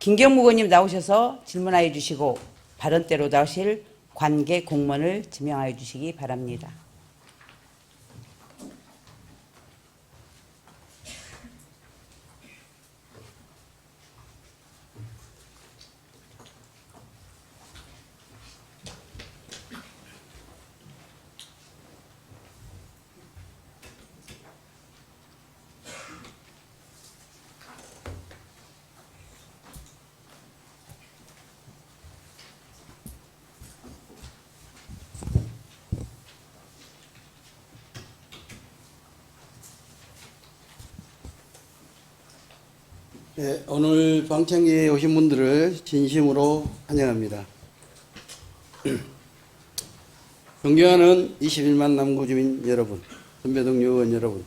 김경무 의원님 나오셔서 질문하여 주시고 발언대로 나오실 관계 공무원을 지명하여 주시기 바랍니다. 네, 오늘 방청객에 오신 분들을 진심으로 환영합니다. 존경하는 21만 남구 주민 여러분, 선배 동료 의원 여러분,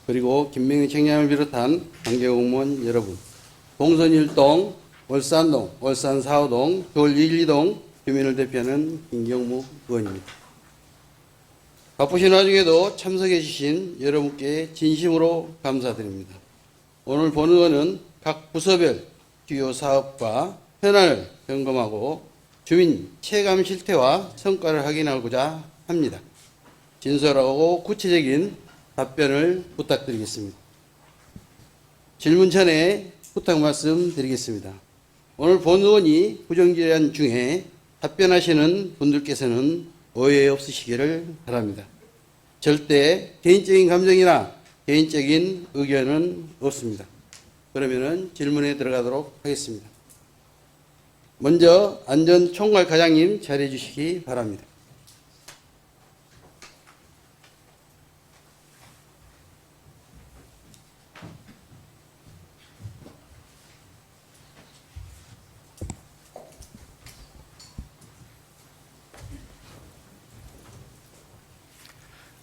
그리고 김명희 청장을 비롯한 관계공무원 여러분, 동선 1동, 월산동, 월산 4호동, 서울 1, 2동 주민을 대표하는 김경무 의원입니다. 바쁘신 와중에도 참석해 주신 여러분께 진심으로 감사드립니다. 오늘 본 의원은 각 부서별 주요 사업과 현안을 점검하고 주민 체감 실태와 성과를 확인하고자 합니다. 진솔하고 구체적인 답변을 부탁드리겠습니다. 질문 전에 부탁 말씀드리겠습니다. 오늘 본 의원이 부정질의안 중에 답변하시는 분들께서는 오해 없으시기를 바랍니다. 절대 개인적인 감정이나 개인적인 의견은 없습니다. 그러면은 질문에 들어가도록 하겠습니다. 먼저 안전총괄과장님 자리해 주시기 바랍니다.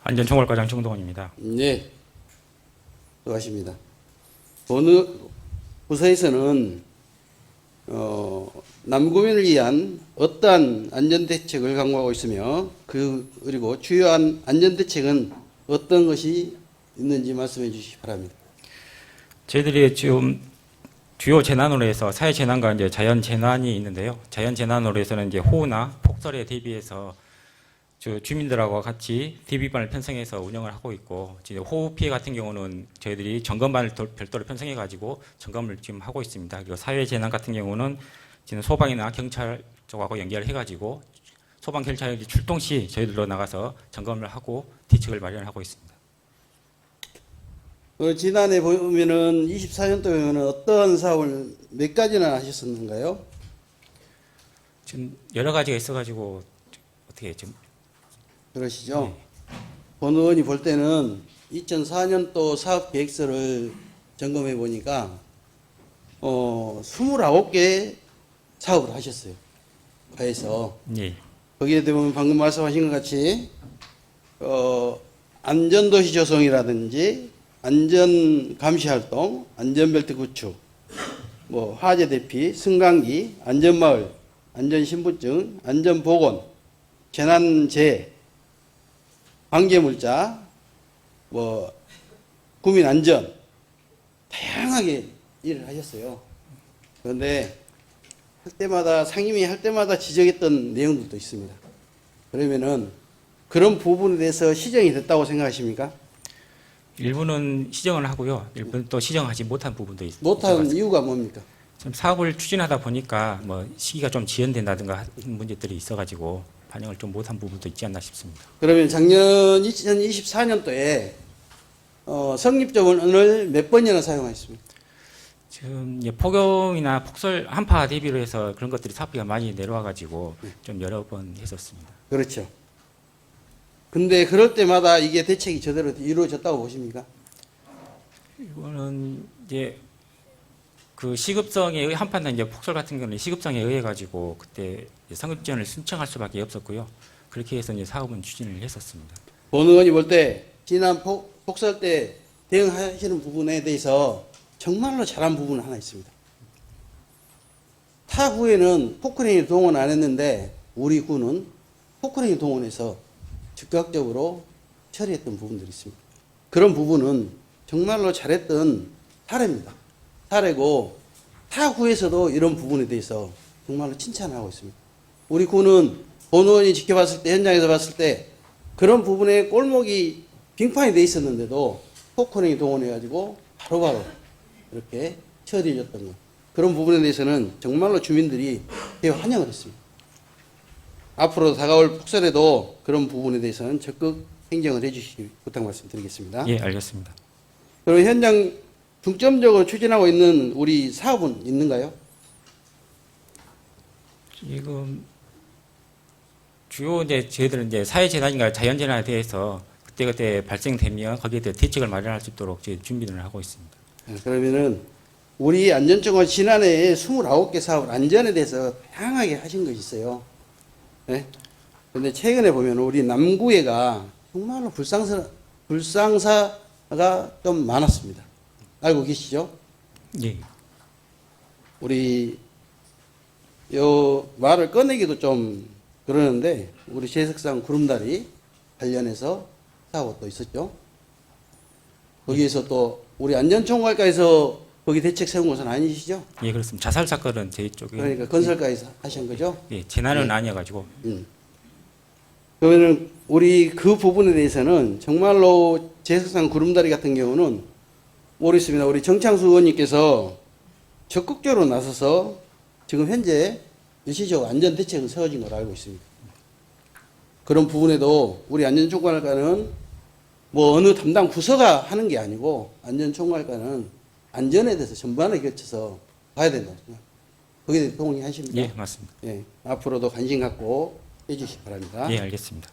안전총괄과장 정동원입니다. 네, 수고하십니다. 어느 부서에서는 남구민을 위한 어떠한 안전대책을 강구하고 있으며 그리고 주요한 안전대책은 어떤 것이 있는지 말씀해 주시기 바랍니다. 저희들이 지금 주요 재난으로 해서 사회재난과 이제 자연재난이 있는데요. 자연재난으로 해서는 이제 호우나 폭설에 대비해서 주민들하고 같이 DB반을 편성해서 운영을 하고 있고, 이제 호우 피해 같은 경우는 저희들이 점검반을 별도로 편성해 가지고 점검을 지금 하고 있습니다. 그리고 사회재난 같은 경우는 지금 소방이나 경찰 쪽하고 연결해 가지고 소방 경찰이 출동 시 저희들로 나가서 점검을 하고 대책을 마련하고 있습니다. 지난해 보면은 24년도에는 어떤 사업을 몇 가지나 하셨었는가요? 지금 여러 가지가 있어가지고 어떻게 좀 그러시죠? 네. 본 의원이 볼 때는 2004년도 사업계획서를 점검해 보니까 29개 사업을 하셨어요. 과에서. 예. 거기에 대면 방금 말씀하신 것 같이 안전도시 조성이라든지 안전감시활동, 안전벨트 구축, 뭐 화재 대피, 승강기, 안전마을, 안전신분증, 안전보건, 재난재해, 방제물자, 뭐 구민안전 다양하게 일을 하셨어요. 그런데 할 때마다 상임위 할 때마다 지적했던 내용들도 있습니다. 그러면은 그런 부분에 대해서 시정이 됐다고 생각하십니까? 일부는 시정을 하고요. 일부는 또 시정하지 못한 부분도 있습니다. 못한 이유가 뭡니까? 지금 사업을 추진하다 보니까 뭐 시기가 좀 지연된다든가 하는 문제들이 있어가지고 반영을 좀 못한 부분도 있지 않나 싶습니다. 그러면 작년 2024년도에 성립조문을 몇 번이나 사용하셨습니까? 지금 폭염이나 폭설 한파 대비로 해서 그런 것들이 사업비가 많이 내려와가지고 좀 여러 번 했었습니다. 그렇죠. 근데 그럴 때마다 이게 대책이 제대로 이루어졌다고 보십니까? 이거는 이제 그 시급성에 의해 한파나 이제 폭설 같은 경우는 시급성에 의해 가지고 그때 성급 지원을 신청할 수밖에 없었고요. 그렇게 해서 이제 사업은 추진을 했었습니다. 본 의원이 볼 때 지난 폭설 때 대응하시는 부분에 대해서 정말로 잘한 부분은 하나 있습니다. 타 구에는 포크레인 동원 안 했는데 우리 구는 포크레인 동원해서 즉각적으로 처리했던 부분들이 있습니다. 그런 부분은 정말로 잘했던 사례입니다. 사례고 타 구에서도 이런 부분에 대해서 정말로 칭찬하고 있습니다. 우리 구는 본의원이 지켜봤을 때, 현장에서 봤을 때 그런 부분에 골목이 빙판이 돼 있었는데도 포커링이 동원해가지고 바로바로 이렇게 처리해줬던 것. 그런 부분에 대해서는 정말로 주민들이 대환영을 했습니다. 앞으로 다가올 폭설에도 그런 부분에 대해서는 적극 행정을 해주시기 부탁 말씀드리겠습니다. 예, 알겠습니다. 그럼 현장 중점적으로 추진하고 있는 우리 사업은 있는가요? 지금 주요 이제 저희들은 이제 사회재난인가 자연재난에 대해서 그때그때 발생되면 거기에 대해 대책을 마련할 수 있도록 저희 준비를 하고 있습니다. 그러면은 우리 안전청과 지난해에 29개 사업 안전에 대해서 다양하게 하신 것이 있어요. 네? 근데 최근에 보면 우리 남구에가 정말로 불상사가 좀 많았습니다. 알고 계시죠? 예. 우리 요 말을 꺼내기도 좀 그러는데 우리 제석상 구름다리 관련해서 사고가 또 있었죠. 거기에서 또 우리 안전총괄과에서 거기 대책 세운 것은 아니시죠? 예, 그렇습니다. 자살 사건은 저희 쪽에 그러니까 건설과에서 하신 거죠? 예, 재난은 네. 아니어가지고 그러면은 우리 그 부분에 대해서는 정말로 제석상 구름다리 같은 경우는 모르겠습니다. 우리 정창수 의원님께서 적극적으로 나서서 지금 현재 일시적으로 안전 대책은 세워진 걸로 알고 있습니다. 그런 부분에도 우리 안전총괄과는 뭐 어느 담당 부서가 하는 게 아니고 안전총괄과는 안전에 대해서 전반에 걸쳐서 봐야 된다고 생각합니다. 거기에 대해 동의하십니까? 예, 맞습니다. 예, 앞으로도 관심 갖고 해주시기 바랍니다. 예, 알겠습니다.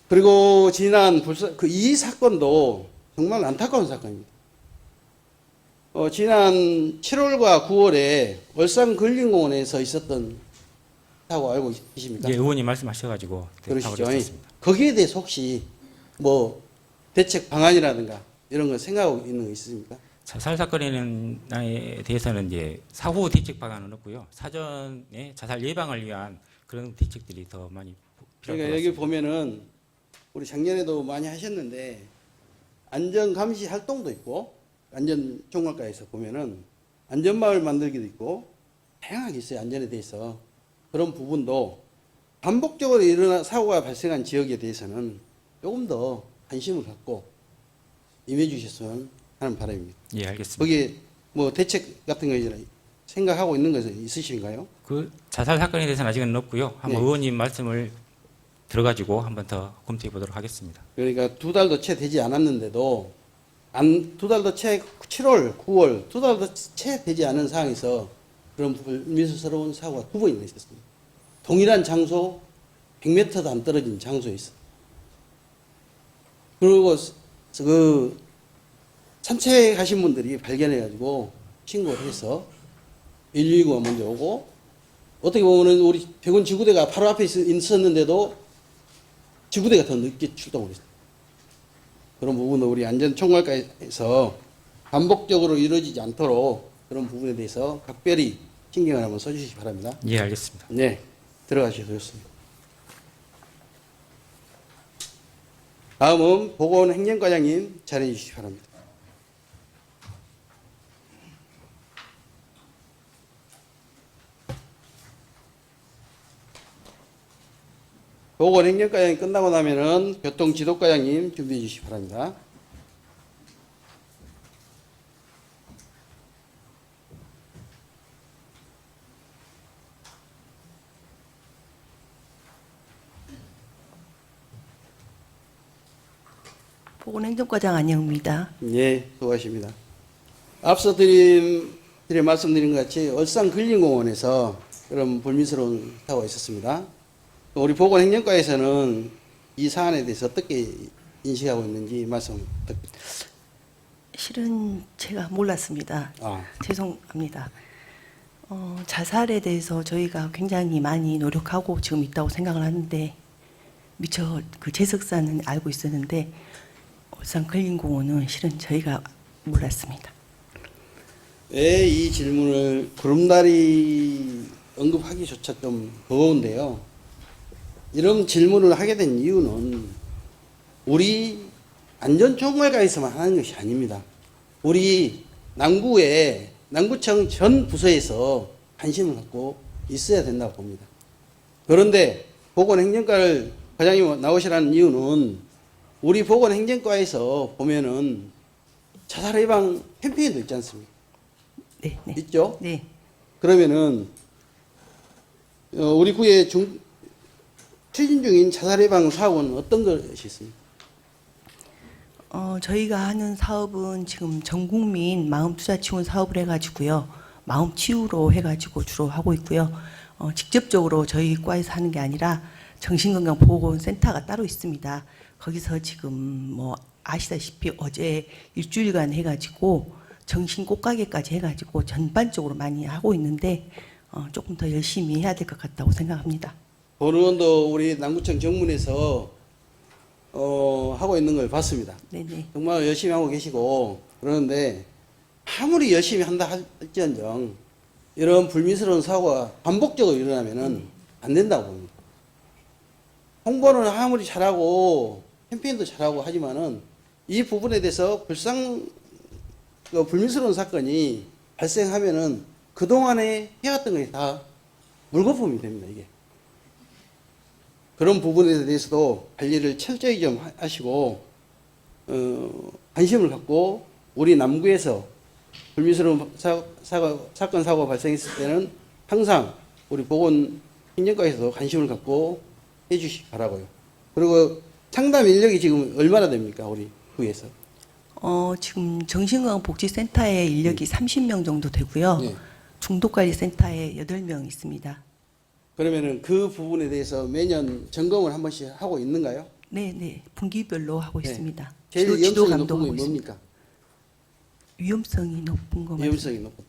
그리고 지난 이 사건도 정말 안타까운 사건입니다. 지난 7월과 9월에 월산 근린공원에서 있었던 사고 알고 계십니까? 예, 의원님 말씀하셔가지고 그러시죠. 있습니다. 거기에 대해서 혹시 뭐 대책 방안이라든가 이런 거 생각하고 있는 거 있습니까? 자살 사건에 대해서는 이제 사후 대책 방안은 없고요. 사전에 자살 예방을 위한 그런 대책들이 더 많이 필요할 그러니까 것 여기 같습니다. 보면은 우리 작년에도 많이 하셨는데 안전 감시 활동도 있고 안전 총괄과에서 보면은 안전마을 만들기도 있고 다양하게 있어요. 안전에 대해서 그런 부분도 반복적으로 일어나 사고가 발생한 지역에 대해서는 조금 더 관심을 갖고 임해 주셨으면 하는 바람입니다. 예, 알겠습니다. 거기에 뭐 대책 같은 거 생각하고 있는 것은 있으신가요? 그 자살 사건에 대해서는 아직은 없고요. 한번 네. 의원님 말씀을 들어가지고 한번 더 검토해 보도록 하겠습니다. 그러니까 2달도 채 되지 않았는데도 2달도 채 7월, 9월 2달도 채 되지 않은 상황에서 그런 불미스러운 사고가 2번이나 있었습니다. 동일한 장소 100m도 안 떨어진 장소에 있어. 그리고 그 산책하신 분들이 발견해가지고 신고를 해서 119가 먼저 오고 어떻게 보면은 우리 백운 지구대가 바로 앞에 있었는데도 지구대가 더 늦게 출동을 했어요. 그런 부분은 우리 안전총괄과에서 반복적으로 이루어지지 않도록 그런 부분에 대해서 각별히 신경을 한번 써주시기 바랍니다. 예, 알겠습니다. 네, 들어가셔도 좋습니다. 다음은 보건행정과장님 자리해 주시기 바랍니다. 보건행정과장이 끝나고 나면은 교통지도과장님 준비해 주시기 바랍니다. 보건행정과장 안영입니다. 예, 수고하십니다. 앞서 말씀드린 것 같이 얼산 근린공원에서 그런 불미스러운 사고가 있었습니다. 우리 보건행정과에서는 이 사안에 대해서 어떻게 인식하고 있는지 말씀 부탁드립니다. 실은 제가 몰랐습니다. 죄송합니다. 자살에 대해서 저희가 굉장히 많이 노력하고 지금 있다고 생각을 하는데 미처 그 제석사는 알고 있었는데 울산 근린공원은 실은 저희가 몰랐습니다. 왜 이 질문을 구름다리 언급하기조차 좀 버거운데요. 이런 질문을 하게 된 이유는 우리 안전총괄과에서만 하는 것이 아닙니다. 우리 남구에 남구청 전 부서에서 관심을 갖고 있어야 된다고 봅니다. 그런데 보건행정과를 과장님 나오시라는 이유는 우리 보건행정과에서 보면은 자살 예방 캠페인도 있지 않습니까? 네, 네. 있죠? 네. 그러면은 우리 구에 추진 중인 자살 예방 사업은 어떤 것이 있습니까? 저희가 하는 사업은 지금 전 국민 마음 투자 지원 사업을 해가지고요. 마음 치유로 해가지고 주로 하고 있고요. 직접적으로 저희 과에서 하는 게 아니라 정신건강보건센터가 따로 있습니다. 거기서 지금 뭐 아시다시피 어제 일주일간 해가지고 정신 꽃가게까지 해가지고 전반적으로 많이 하고 있는데 조금 더 열심히 해야 될 것 같다고 생각합니다. 본의원도 우리 남구청 정문에서 하고 있는 걸 봤습니다. 네네. 정말 열심히 하고 계시고 그러는데 아무리 열심히 한다 할지언정 이런 불미스러운 사고가 반복적으로 일어나면은 안 된다고 봅니다. 홍보는 아무리 잘하고 캠페인도 잘하고 하지만은 이 부분에 대해서 불미스러운 사건이 발생하면은 그동안에 해왔던 것이 다 물거품이 됩니다, 이게. 그런 부분에 대해서도 관리를 철저히 좀 하시고, 관심을 갖고, 우리 남구에서 불미스러운 사건, 사고가 발생했을 때는 항상 우리 보건행정과에서 관심을 갖고 해주시기 바라고요. 그리고 상담 인력이 지금 얼마나 됩니까, 우리 구에서? 지금 정신건강복지센터에 인력이 30명 정도 되고요. 네. 중독관리센터에 8명 있습니다. 그러면은 그 부분에 대해서 매년 점검을 한 번씩 하고 있는가요? 네, 네. 분기별로 하고 네. 있습니다. 제일 지도 위험성이 높은 감독하고 게 있습니다. 뭡니까? 위험성이 높은 거 위험성이 높은.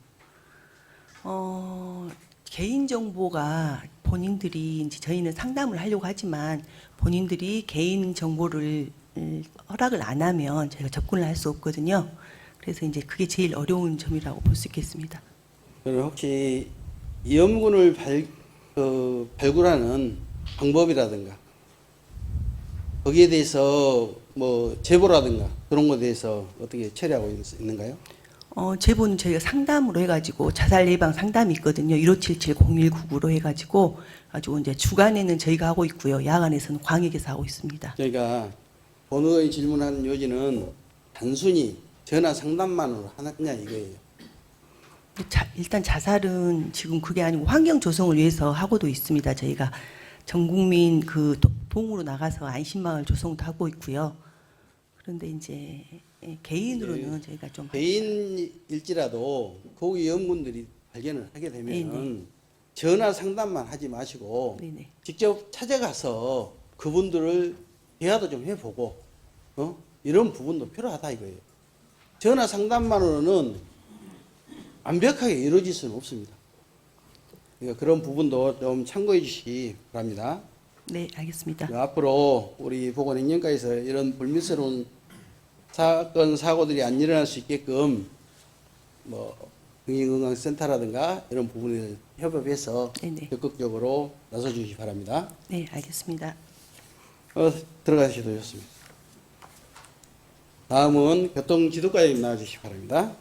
개인 정보가 본인들이 이제 저희는 상담을 하려고 하지만 본인들이 개인 정보를 허락을 안 하면 저희가 접근을 할 수 없거든요. 그래서 이제 그게 제일 어려운 점이라고 볼 수 있겠습니다. 그럼 혹시 위험군을 발굴하는 방법이라든가 거기에 대해서 뭐 제보라든가 그런 것에 대해서 어떻게 처리하고 있는가요? 제보는 저희가 상담으로 해가지고 자살 예방 상담이 있거든요. 1577-0199로 해가지고 아주 이제 주간에는 저희가 하고 있고요. 야간에서는 광역에서 하고 있습니다. 그러니까 본의의 질문하는 요지는 단순히 전화 상담만으로 하느냐 이거예요. 일단 자살은 지금 그게 아니고 환경 조성을 위해서 하고도 있습니다. 저희가 전 국민 그 동으로 나가서 안심마을 조성도 하고 있고요. 그런데 이제 개인으로는 저희가 좀 개인일지라도 그 위험군들이 발견을 하게 되면 전화 상담만 하지 마시고 네네. 직접 찾아가서 그분들을 대화도 좀 해보고 이런 부분도 필요하다 이거예요. 전화 상담만으로는 완벽하게 이루어질 수는 없습니다. 그러니까 그런 부분도 좀 참고해 주시기 바랍니다. 네, 알겠습니다. 앞으로 우리 보건행정과에서 이런 불미스러운 사건 사고들이 안 일어날 수 있게끔 뭐 흥인건강센터라든가 이런 부분을 협업해서 네네. 적극적으로 나서 주시기 바랍니다. 네, 알겠습니다. 들어가셔도 좋습니다. 다음은 교통지도과장님 나와주시기 바랍니다.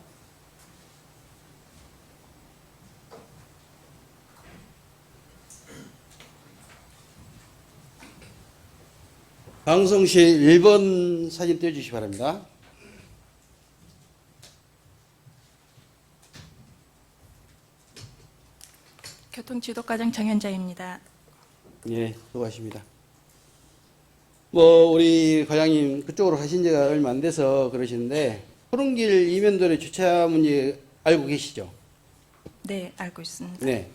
방송실 1번 사진 떼어주시기 바랍니다. 교통지도과장 정현자입니다. 예, 수고하십니다. 뭐 우리 과장님 그쪽으로 가신 지가 얼마 안 돼서 그러시는데 푸른길 이면도로의 주차 문제 알고 계시죠? 네, 알고 있습니다. 네.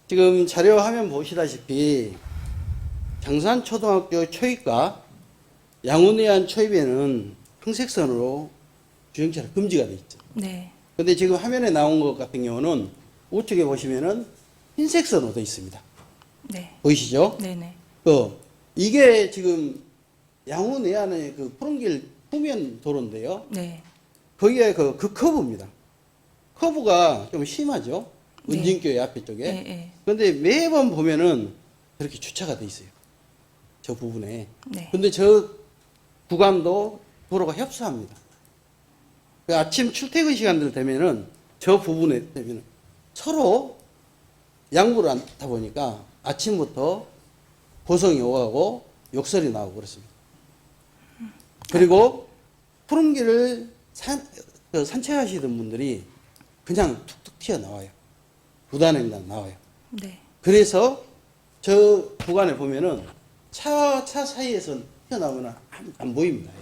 지금 자료 화면 보시다시피 장산초등학교 초입과 양운해안 초입에는 평색선으로 주행차가 금지가 돼 있죠. 네, 근데 지금 화면에 나온 것 같은 경우는 우측에 보시면은 흰색 선으로 되어 있습니다. 네, 보이시죠? 네네, 이게 지금 양우 내안의 그 푸른길 후면 도로인데요. 네, 거기에 그 커브입니다. 커브가 좀 심하죠? 네. 은진교회 앞에 쪽에. 네, 네, 그런데 매번 보면은 저렇게 주차가 돼 있어요. 저 부분에. 네, 근데 저 구간도 도로가 협소합니다. 그 아침 출퇴근 시간들 되면은 저 부분에 되면 서로 양보를 안 하다 보니까 아침부터 고성이 오가고 욕설이 나오고 그렇습니다. 그리고 푸른길을 산책하시던 분들이 그냥 툭툭 튀어나와요. 무단횡단 나와요. 네. 그래서 저 구간에 보면은 차 사이에서 튀어나오면 안 보입니다.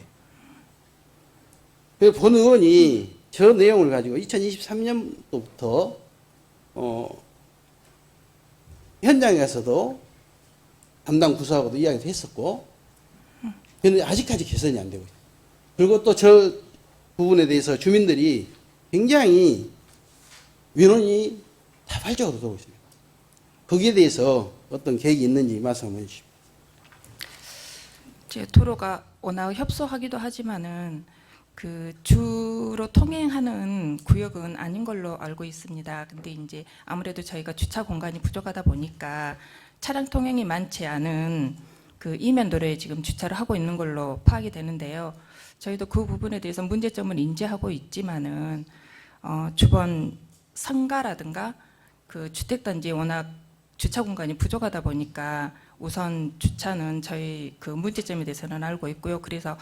그래서 본 의원이 저 내용을 가지고 2023년도부터 현장에서도 담당 부서하고도 이야기도 했었고, 근데 아직까지 개선이 안 되고 있어요. 그리고 또 저 부분에 대해서 주민들이 굉장히 민원이 다발적으로 들어오고 있습니다. 거기에 대해서 어떤 계획이 있는지 말씀해 주십시오. 제 도로가 워낙 협소하기도 하지만은 그 주로 통행하는 구역은 아닌 걸로 알고 있습니다. 근데 이제 아무래도 저희가 주차 공간이 부족하다 보니까 차량 통행이 많지 않은 그 이면도로에 지금 주차를 하고 있는 걸로 파악이 되는데요. 저희도 그 부분에 대해서 문제점을 인지하고 있지만은 주변 상가라든가 그 주택단지에 워낙 주차 공간이 부족하다 보니까 우선 주차는 저희 그 문제점에 대해서는 알고 있고요. 그래서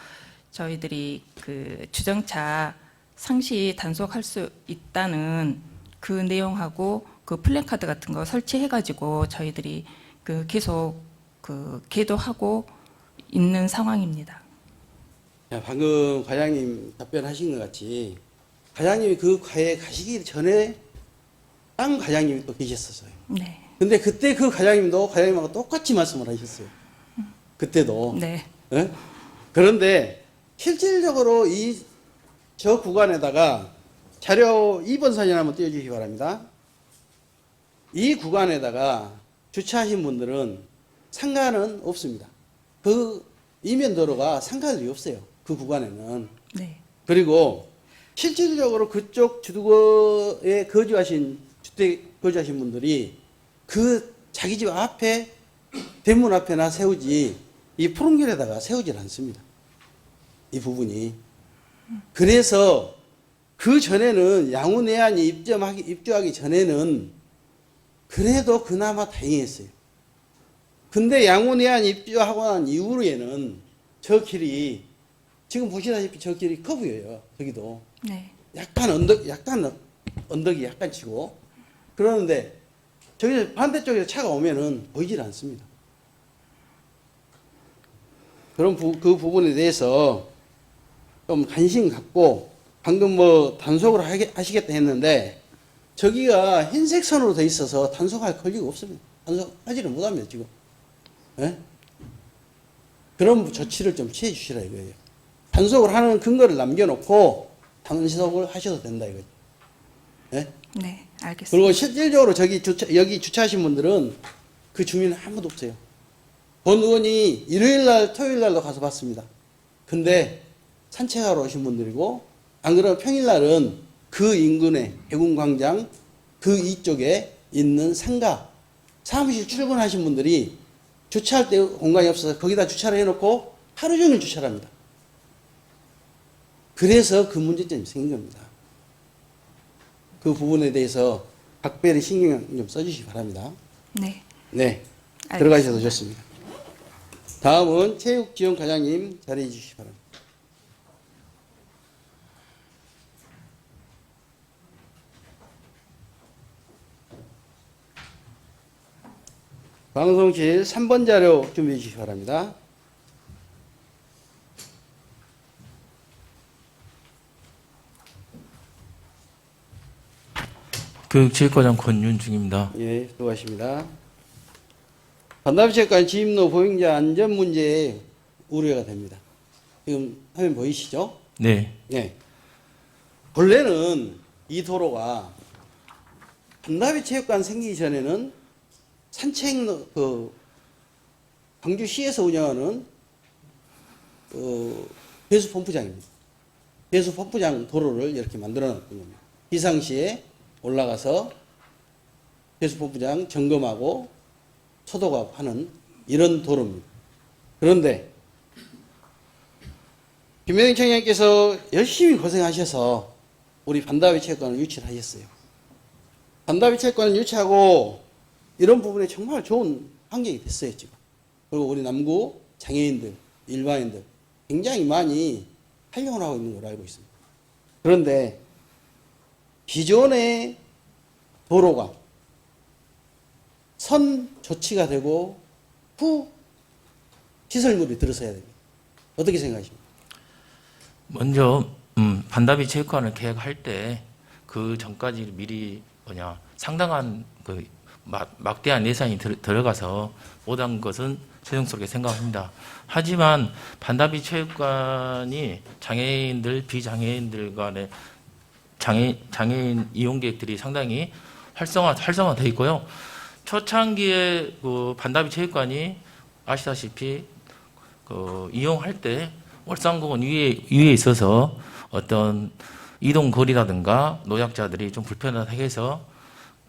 저희들이 그 주정차 상시 단속할 수 있다는 그 내용하고 그 플래카드 같은 거 설치해가지고 저희들이 그 계속 그 계도하고 있는 상황입니다. 야, 방금 과장님 답변하신 것 같이 과장님이 그 과에 가시기 전에 딴 과장님이 또 계셨었어요. 네. 근데 그때 그 과장님도 과장님하고 똑같이 말씀을 하셨어요. 그때도. 네. 예? 그런데 실질적으로 저 구간에다가 자료 2번 사진 한번 띄워주시기 바랍니다. 이 구간에다가 주차하신 분들은 상가는 없습니다. 그 이면도로가 상가들이 없어요. 그 구간에는. 네. 그리고 실질적으로 그쪽 주거에 주택 거주하신 분들이 그 자기 집 앞에 대문 앞에나 세우지 이 푸른길에다가 세우질 않습니다. 이 부분이. 그래서 그 전에는 양우내안이 입주하기 전에는 그래도 그나마 다행했어요. 근데 양우내안 입주하고 난 이후에는 저 길이 지금 보시다시피 저 길이 커브예요. 저기도 네. 약간 언덕이 약간 치고 그러는데 저기 반대쪽에서 차가 오면은 보이질 않습니다. 그런 그 부분에 대해서 좀 관심 갖고 방금 뭐 단속을 하시겠다 했는데 저기가 흰색 선으로 돼 있어서 단속할 권리가 없습니다. 단속하지를 못합니다 지금. 예? 그런 조치를 좀 취해 주시라 이거예요. 단속을 하는 근거를 남겨놓고 단속을 하셔도 된다 이거죠. 예? 네. 알겠습니다. 그리고 실질적으로 여기 주차하신 분들은 그 주민은 아무도 없어요. 본 의원이 일요일날, 토요일날도 가서 봤습니다. 근데 산책하러 오신 분들이고, 안 그러면 평일날은 그 인근에 해군광장 그 이쪽에 있는 상가, 사무실 출근하신 분들이 주차할 때 공간이 없어서 거기다 주차를 해놓고 하루 종일 주차를 합니다. 그래서 그 문제점이 생긴 겁니다. 그 부분에 대해서 각별히 신경 좀 써주시기 바랍니다. 네. 네. 알겠습니다. 들어가셔도 좋습니다. 다음은 체육지원 과장님 자리해 주시기 바랍니다. 방송실 3번 자료 준비해 주시기 바랍니다. 교육체육과장 권윤중입니다. 예, 수고하십니다. 반납체육관 진입로 보행자 안전 문제에 우려가 됩니다. 지금 화면 보이시죠? 네. 네. 본래는 이 도로가 반납체육관 생기기 전에는 산책로, 광주시에서 운영하는 배수 펌프장입니다. 배수 펌프장 도로를 이렇게 만들어 놨군요. 비상시에 올라가서 배수 펌프장 점검하고 소독하고 하는 이런 도로입니다. 그런데 김명희 청장님께서 열심히 고생하셔서 우리 반다비 체육관을 유치를 하셨어요. 반다비 체육관을 유치하고 이런 부분에 정말 좋은 환경이 됐어요, 지금. 그리고 우리 남구 장애인들, 일반인들 굉장히 많이 활용을 하고 있는 걸로 알고 있습니다. 그런데 기존의 도로가 선 조치가 되고 후 시설물이 들어서야 됩니다. 어떻게 생각하십니까? 먼저 반다비 체육관을 계획할 때 그 전까지 미리 상당한 그 막대한 예산이 들어가서 못한 것은 죄송스럽게 생각합니다. 하지만 반다비 체육관이 장애인들, 비장애인들 간의 장애인 이용객들이 상당히 활성화되어 있고요. 초창기에 그 반다비 체육관이 아시다시피 그 이용할 때 월산공원 위에 있어서 어떤 이동 거리라든가 노약자들이 좀 불편하게 해서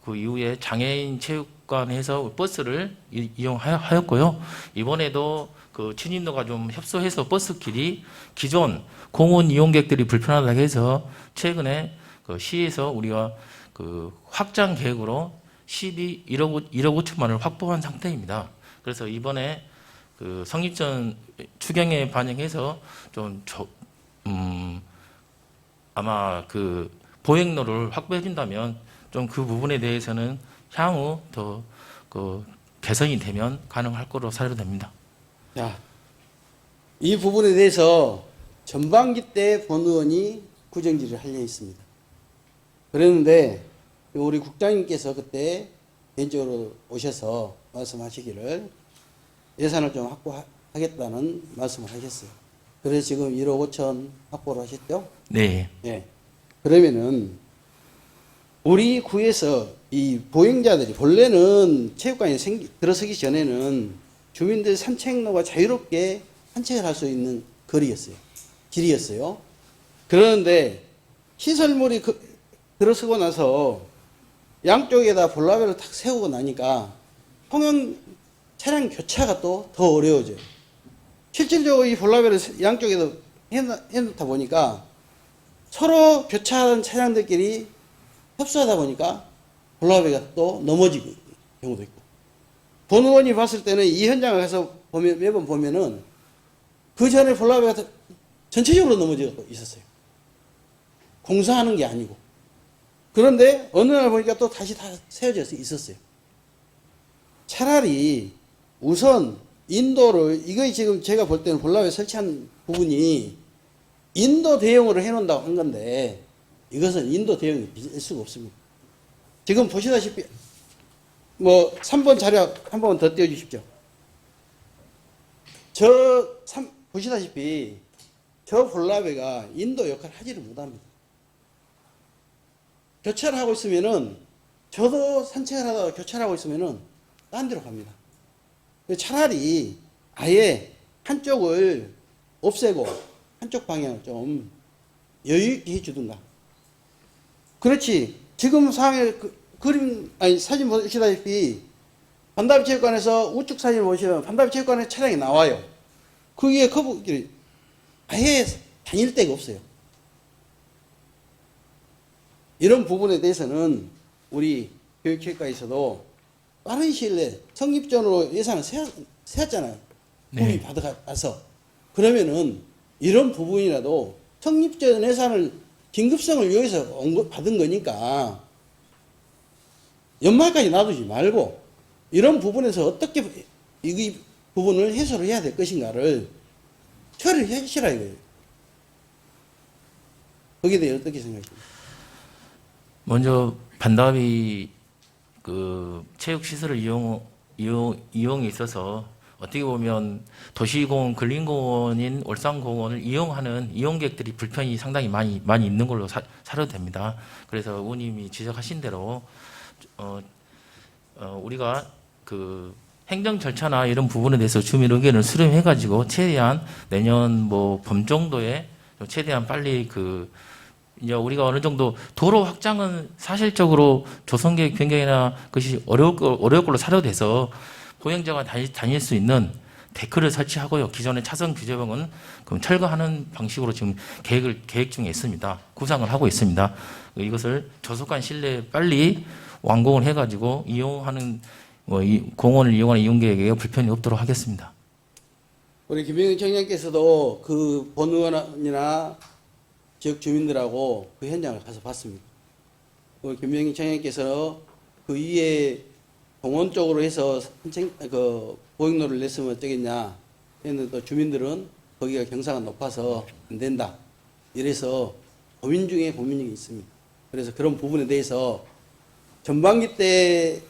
그 이후에 장애인 체육관에서 버스를 이용하였고요. 이번에도 그 친인도가 좀 협소해서 버스길이 기존 공원 이용객들이 불편하다고 해서 최근에 그 시에서 우리가 그 확장 계획으로 1억 5천만 원을 확보한 상태입니다. 그래서 이번에 그 성립전 추경에 반영해서 아마 그 보행로를 확보해 준다면 좀 그 부분에 대해서는 향후 더 그 개선이 되면 가능할 거로 사료됩니다. 자, 이 부분에 대해서 전반기 때 본 의원이 구정질을 하려 했습니다. 그랬는데 우리 국장님께서 그때 개인적으로 오셔서 말씀하시기를 예산을 좀 확보하겠다는 말씀을 하셨어요. 그래서 지금 1억 5천 확보를 하셨죠? 네. 예. 그러면은 우리 구에서 이 보행자들이 본래는 체육관이 들어서기 전에는 주민들 산책로가 자유롭게 산책을 할 수 있는 거리였어요. 길이었어요. 그러는데 시설물이 들어서고 나서 양쪽에다 볼라베를 탁 세우고 나니까 통행 차량 교차가 또 더 어려워져요. 실질적으로 이 볼라베를 양쪽에다 해놓다 보니까 서로 교차하는 차량들끼리 협소하다 보니까 볼라베가 또 넘어지는 경우도 있고. 본 의원이 봤을 때는 이 현장을 가서 매번 보면은 그 전에 볼라베가 전체적으로 넘어져 있었어요. 공사하는 게 아니고. 그런데 어느 날 보니까 또 다시 다 세워져 있었어요. 차라리 우선 인도를, 이거 지금 제가 볼 때는 볼라베 설치한 부분이 인도 대용으로 해놓는다고 한 건데 이것은 인도 대용이 될 수가 없습니다. 지금 보시다시피 3번 자료 한 번 더 띄워주십시오. 보시다시피 저 볼라베가 인도 역할을 하지를 못합니다. 교차를 하고 있으면은 저도 산책을 하다가 교차를 하고 있으면은 딴 데로 갑니다. 차라리 아예 한쪽을 없애고 한쪽 방향을 좀 여유 있게 해주든가. 그렇지. 지금 상황에 사진 보시다시피 반다비 체육관에서 우측 사진을 보시면 반다비 체육관에 차량이 나와요. 그 위에 커브길이 아예 다닐 데가 없어요. 이런 부분에 대해서는 우리 교육체육과에서도 빠른 시일 내에 성립전으로 예산을 세웠잖아요. 네. 법이 받아서. 그러면은 이런 부분이라도 성립전 예산을 긴급성을 위해서 받은 거니까 연말까지 놔두지 말고 이런 부분에서 어떻게 이 부분을 해소를 해야 될 것인가를 처리를 하시라 이거예요. 거기에 대해 어떻게 생각하십니까? 먼저 반다비 그 체육시설을 이용에 있어서 어떻게 보면 도시공원, 근린공원인 월산공원을 이용하는 이용객들이 불편이 상당히 많이 있는 걸로 사료됩니다. 그래서 의원님이 지적하신 대로 우리가 그 행정 절차나 이런 부분에 대해서 주민 의견을 수렴해가지고 최대한 내년 봄 정도에 최대한 빨리 이제 우리가 어느 정도 도로 확장은 사실적으로 조성계획 변경이나 그것이 어려울 걸로 사료돼서 보행자가 다닐 수 있는 데크를 설치하고요. 기존의 차선 규제망은 그럼 철거하는 방식으로 지금 계획 중에 있습니다. 구상을 하고 있습니다. 이것을 조속한 시일내에 빨리 완공을 해가지고 이용하는 이 공원을 이용하는 이용객에게 불편이 없도록 하겠습니다. 우리 김병희 청장께서도 그 본 의원이나 지역 주민들하고 그 현장을 가서 봤습니다. 우리 김병희 청장께서 그 위에 공원 쪽으로 해서 보행로를 냈으면 어쩌겠냐 했는데 또 주민들은 거기가 경사가 높아서 안 된다. 이래서 고민 중에 고민이 있습니다. 그래서 그런 부분에 대해서 전반기 때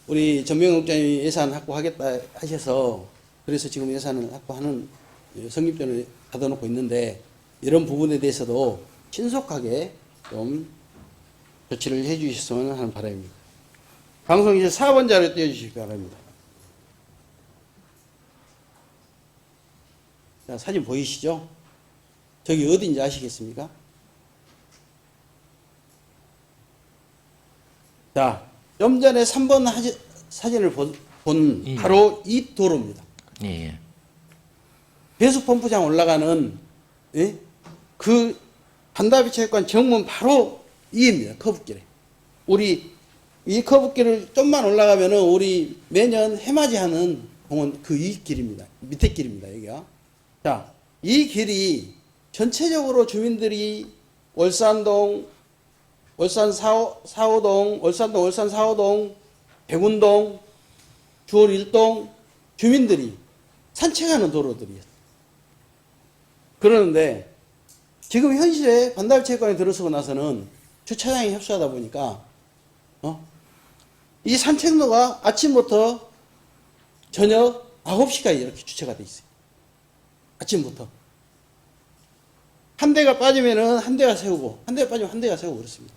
우리 전명훈 국장님이 예산 확보하겠다 하셔서 그래서 지금 예산을 확보하는 성립전을 가둬놓고 있는데 이런 부분에 대해서도 신속하게 좀 조치를 해 주셨으면 하는 바람입니다. 방송 이제 4번 자료 띄워주시기 바랍니다. 자, 사진 보이시죠? 저기 어딘지 아시겠습니까? 자, 좀 전에 3번 사진을 본 예. 바로 이 도로입니다. 예. 배수 펌프장 올라가는 예? 그 반다비 체육관 정문 바로 이입니다. 커브길에. 우리 이 커브길을 좀만 올라가면은 우리 매년 해맞이하는 공원 그 이 길입니다. 밑에 길입니다. 여기가. 자, 이 길이 전체적으로 주민들이 월산동, 월산 4호동, 월산동, 월산 4호동, 백운동, 주월 1동 주민들이 산책하는 도로들이었어요. 그러는데 지금 현실에 반다비 체육관에 들어서고 나서는 주차장이 협소하다 보니까 이 산책로가 아침부터 저녁 9시까지 이렇게 주차가 돼 있어요. 아침부터. 한 대가 빠지면은 한 대가 세우고, 한 대가 빠지면 한 대가 세우고 그렇습니다.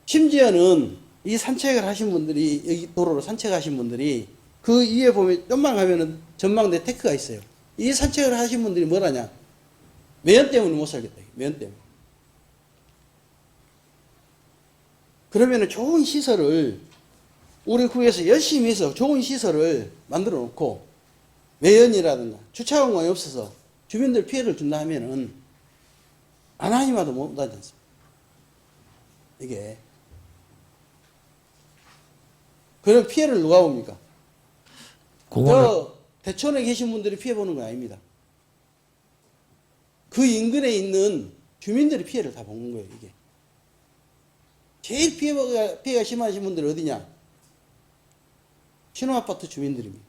심지어는 이 산책을 하신 분들이, 여기 도로로 산책하신 분들이 그 위에 보면 좀만 가면은 전망대 테크가 있어요. 이 산책을 하신 분들이 뭐라냐? 매연 때문에 못 살겠다. 매연 때문에. 그러면은 좋은 시설을 우리 구에서 열심히 해서 좋은 시설을 만들어 놓고 매연이라든가 주차 공간이 없어서 주민들 피해를 준다 하면은 안 하니마도 못하지 않습니까? 이게. 그런 피해를 누가 봅니까? 저 대천에 계신 분들이 피해 보는 건 아닙니다. 그 인근에 있는 주민들이 피해를 다 보는 거예요, 이게. 제일 피해가 심하신 분들이 어디냐? 신혼아파트 주민들입니다.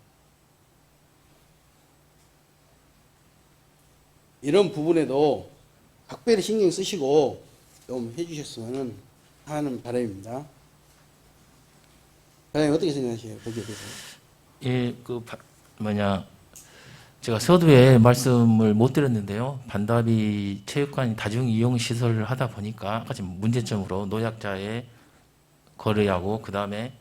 이런 부분에도 각별히 신경 쓰시고 좀 해주셨으면 하는 바람입니다. 사장님 어떻게 생각하세요? 거기에 대해서? 예, 제가 서두에 말씀을 못 드렸는데요. 반다비 체육관이 다중 이용 시설을 하다 보니까 아까 지금 문제점으로 노약자의 거래하고 그다음에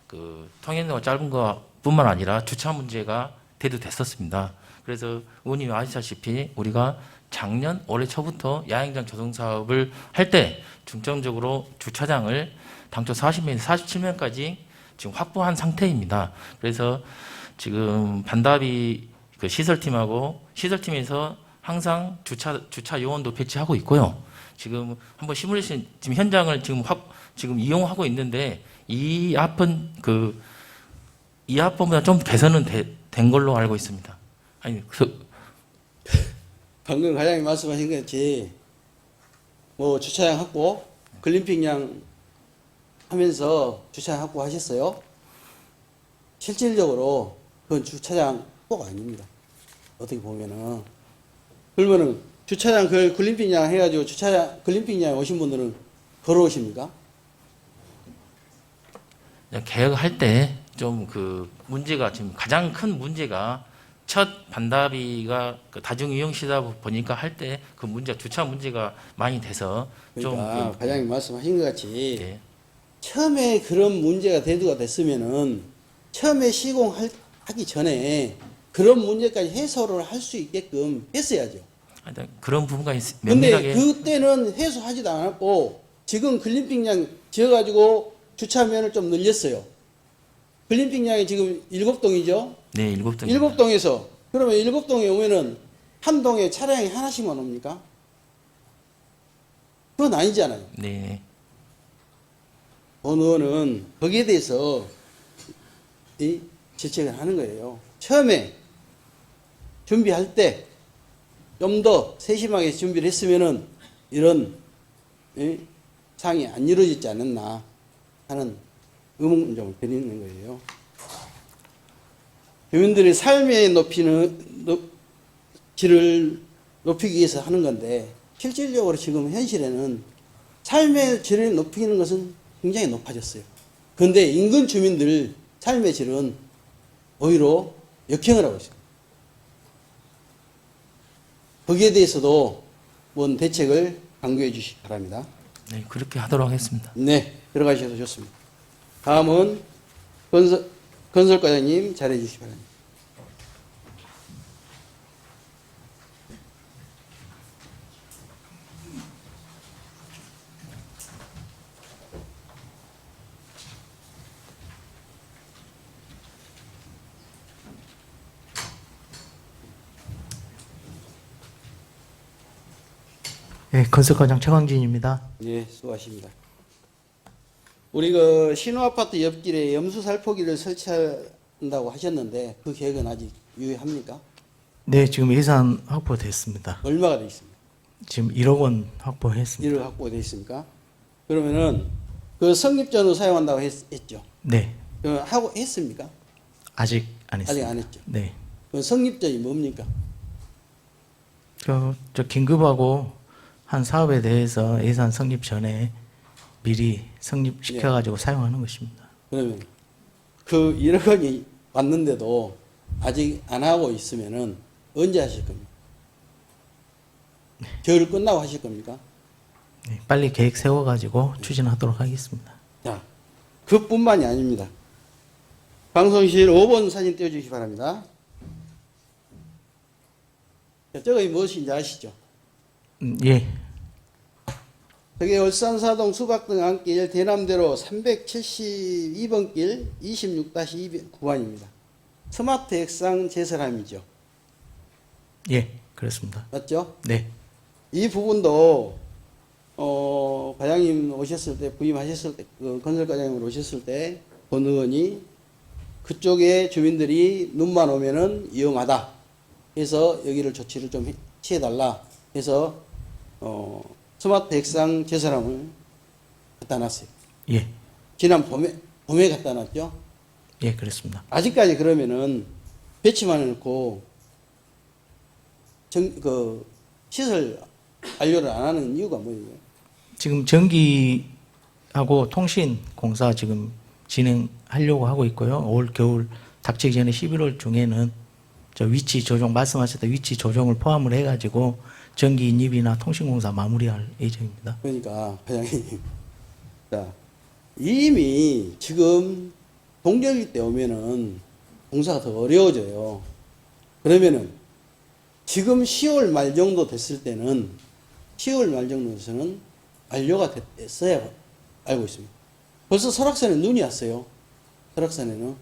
그 통행로가 짧은 것뿐만 아니라 주차 문제가 대두됐었습니다. 그래서 의원님이 아시다시피 우리가 작년 올해 초부터 야영장 조성 사업을 할 때 중점적으로 주차장을 당초 40명에서 47명까지 지금 확보한 상태입니다. 그래서 지금 반다비 그 시설팀에서 항상 주차 요원도 배치하고 있고요. 지금 한번 시뮬레이션 지금 현장을 지금 이용하고 있는데 이 앞번보다 좀 개선은 된 걸로 알고 있습니다. 아니 방금 과장님 말씀하신 것같이 뭐 주차장 확보, 글램핑장 하면서 주차장 확보하셨어요. 실질적으로 그건 주차장 확보가 아닙니다. 어떻게 보면은. 그러면은 주차장 그 글램핑장 해가지고 주차장 글램핑장 오신 분들은 걸어오십니까? 계획할 때 좀 그 문제가 지금 가장 큰 문제가 첫 반다비가 그 다중 이용시다 보니까 할 때 그 문제 주차 문제가 많이 돼서 그러니까 과장님 말씀하신 것 같이 예. 처음에 그런 문제가 대두가 됐으면은 처음에 시공하기 전에 그런 문제까지 해소를 할 수 있게끔 했어야죠. 그런 부분가 근데 면밀하게 그때는 해소하지도 않았고 지금 글램핑장 지어가지고 주차면을 좀 늘렸어요. 빌림핑장이 지금 7동이죠? 네, 7동. 7동에서 그러면 7동에 오면은 한 동에 차량이 하나씩만 옵니까? 그건 아니잖아요. 네. 어느 의원은 거기에 대해서 이 질책을 하는 거예요. 처음에 준비할 때 좀 더 세심하게 준비를 했으면은 이런 상이 안 이루어지지 않았나 하는 의문점을 드리는 거예요. 주민들의 삶의 질을 높이기 위해서 하는 건데 실질적으로 지금 현실에는 삶의 질을 높이는 것은 굉장히 높아졌어요. 그런데 인근 주민들 삶의 질은 오히려 역행을 하고 있습니다. 거기에 대해서도 뭔 대책을 강구해 주시기 바랍니다. 네, 그렇게 하도록 하겠습니다. 네, 들어가셔도 좋습니다. 다음은 건설과장님 잘해 주시기 바랍니다. 네, 건설과장 최광진입니다. 네, 수고하십니다. 우리 그 신호아파트 옆길에 염수살포기를 설치한다고 하셨는데 그 계획은 아직 유효합니까? 네, 지금 예산 확보됐습니다. 얼마가 돼 있습니까? 지금 1억 원 확보했습니다. 1억 확보되어 있습니까? 그러면은 그 성립전후 사용한다고 했죠. 네, 하고 했습니까? 아직 안 아직 했습니다. 안 했죠. 네, 그 성립전이 뭡니까? 저 긴급하고 한 사업에 대해서 예산 성립 전에 미리 성립시켜가지고 사용하는 것입니다. 그러면 그 1억 원이 왔는데도 아직 안 하고 있으면은 언제 하실 겁니까? 겨울 끝나고 하실 겁니까? 네, 빨리 계획 세워가지고 추진하도록 하겠습니다. 자, 그뿐만이 아닙니다. 방송실 5번 사진 띄워주시기 바랍니다. 자, 저거 무엇인지 아시죠? 예, 저게 울산사동 수박등 안길 대남대로 372번 길 26-9번입니다. 스마트 액상 제설함이죠. 예, 그렇습니다. 맞죠? 네, 이 부분도 과장님 오셨을 때 부임하셨을 때 그 건설과장님 오셨을 때 본 의원이 그쪽에 주민들이 눈만 오면은 위험하다 해서 여기를 조치를 좀 취해달라 해서 스마트 액상 제설함을 갖다 놨어요. 예, 지난 봄에 갖다 놨죠. 예, 그렇습니다. 아직까지 그러면은 배치만 해놓고 그 시설 완료를 안 하는 이유가 뭐예요? 지금 전기하고 통신 공사 지금 진행하려고 하고 있고요. 올 겨울 닥치기 전에 11월 중에는 저 위치 조정 말씀하셨던 위치 조정을 포함을 해가지고 전기 인입이나 통신 공사 마무리할 예정입니다. 그러니까 과장님, 자 이미 지금 동절기 때 오면은 공사가 더 어려워져요. 그러면은 지금 10월 말 정도 됐을 때는 10월 말 정도에서는 완료가 됐어야 알고 있습니다. 벌써 설악산에 눈이 왔어요. 설악산에는.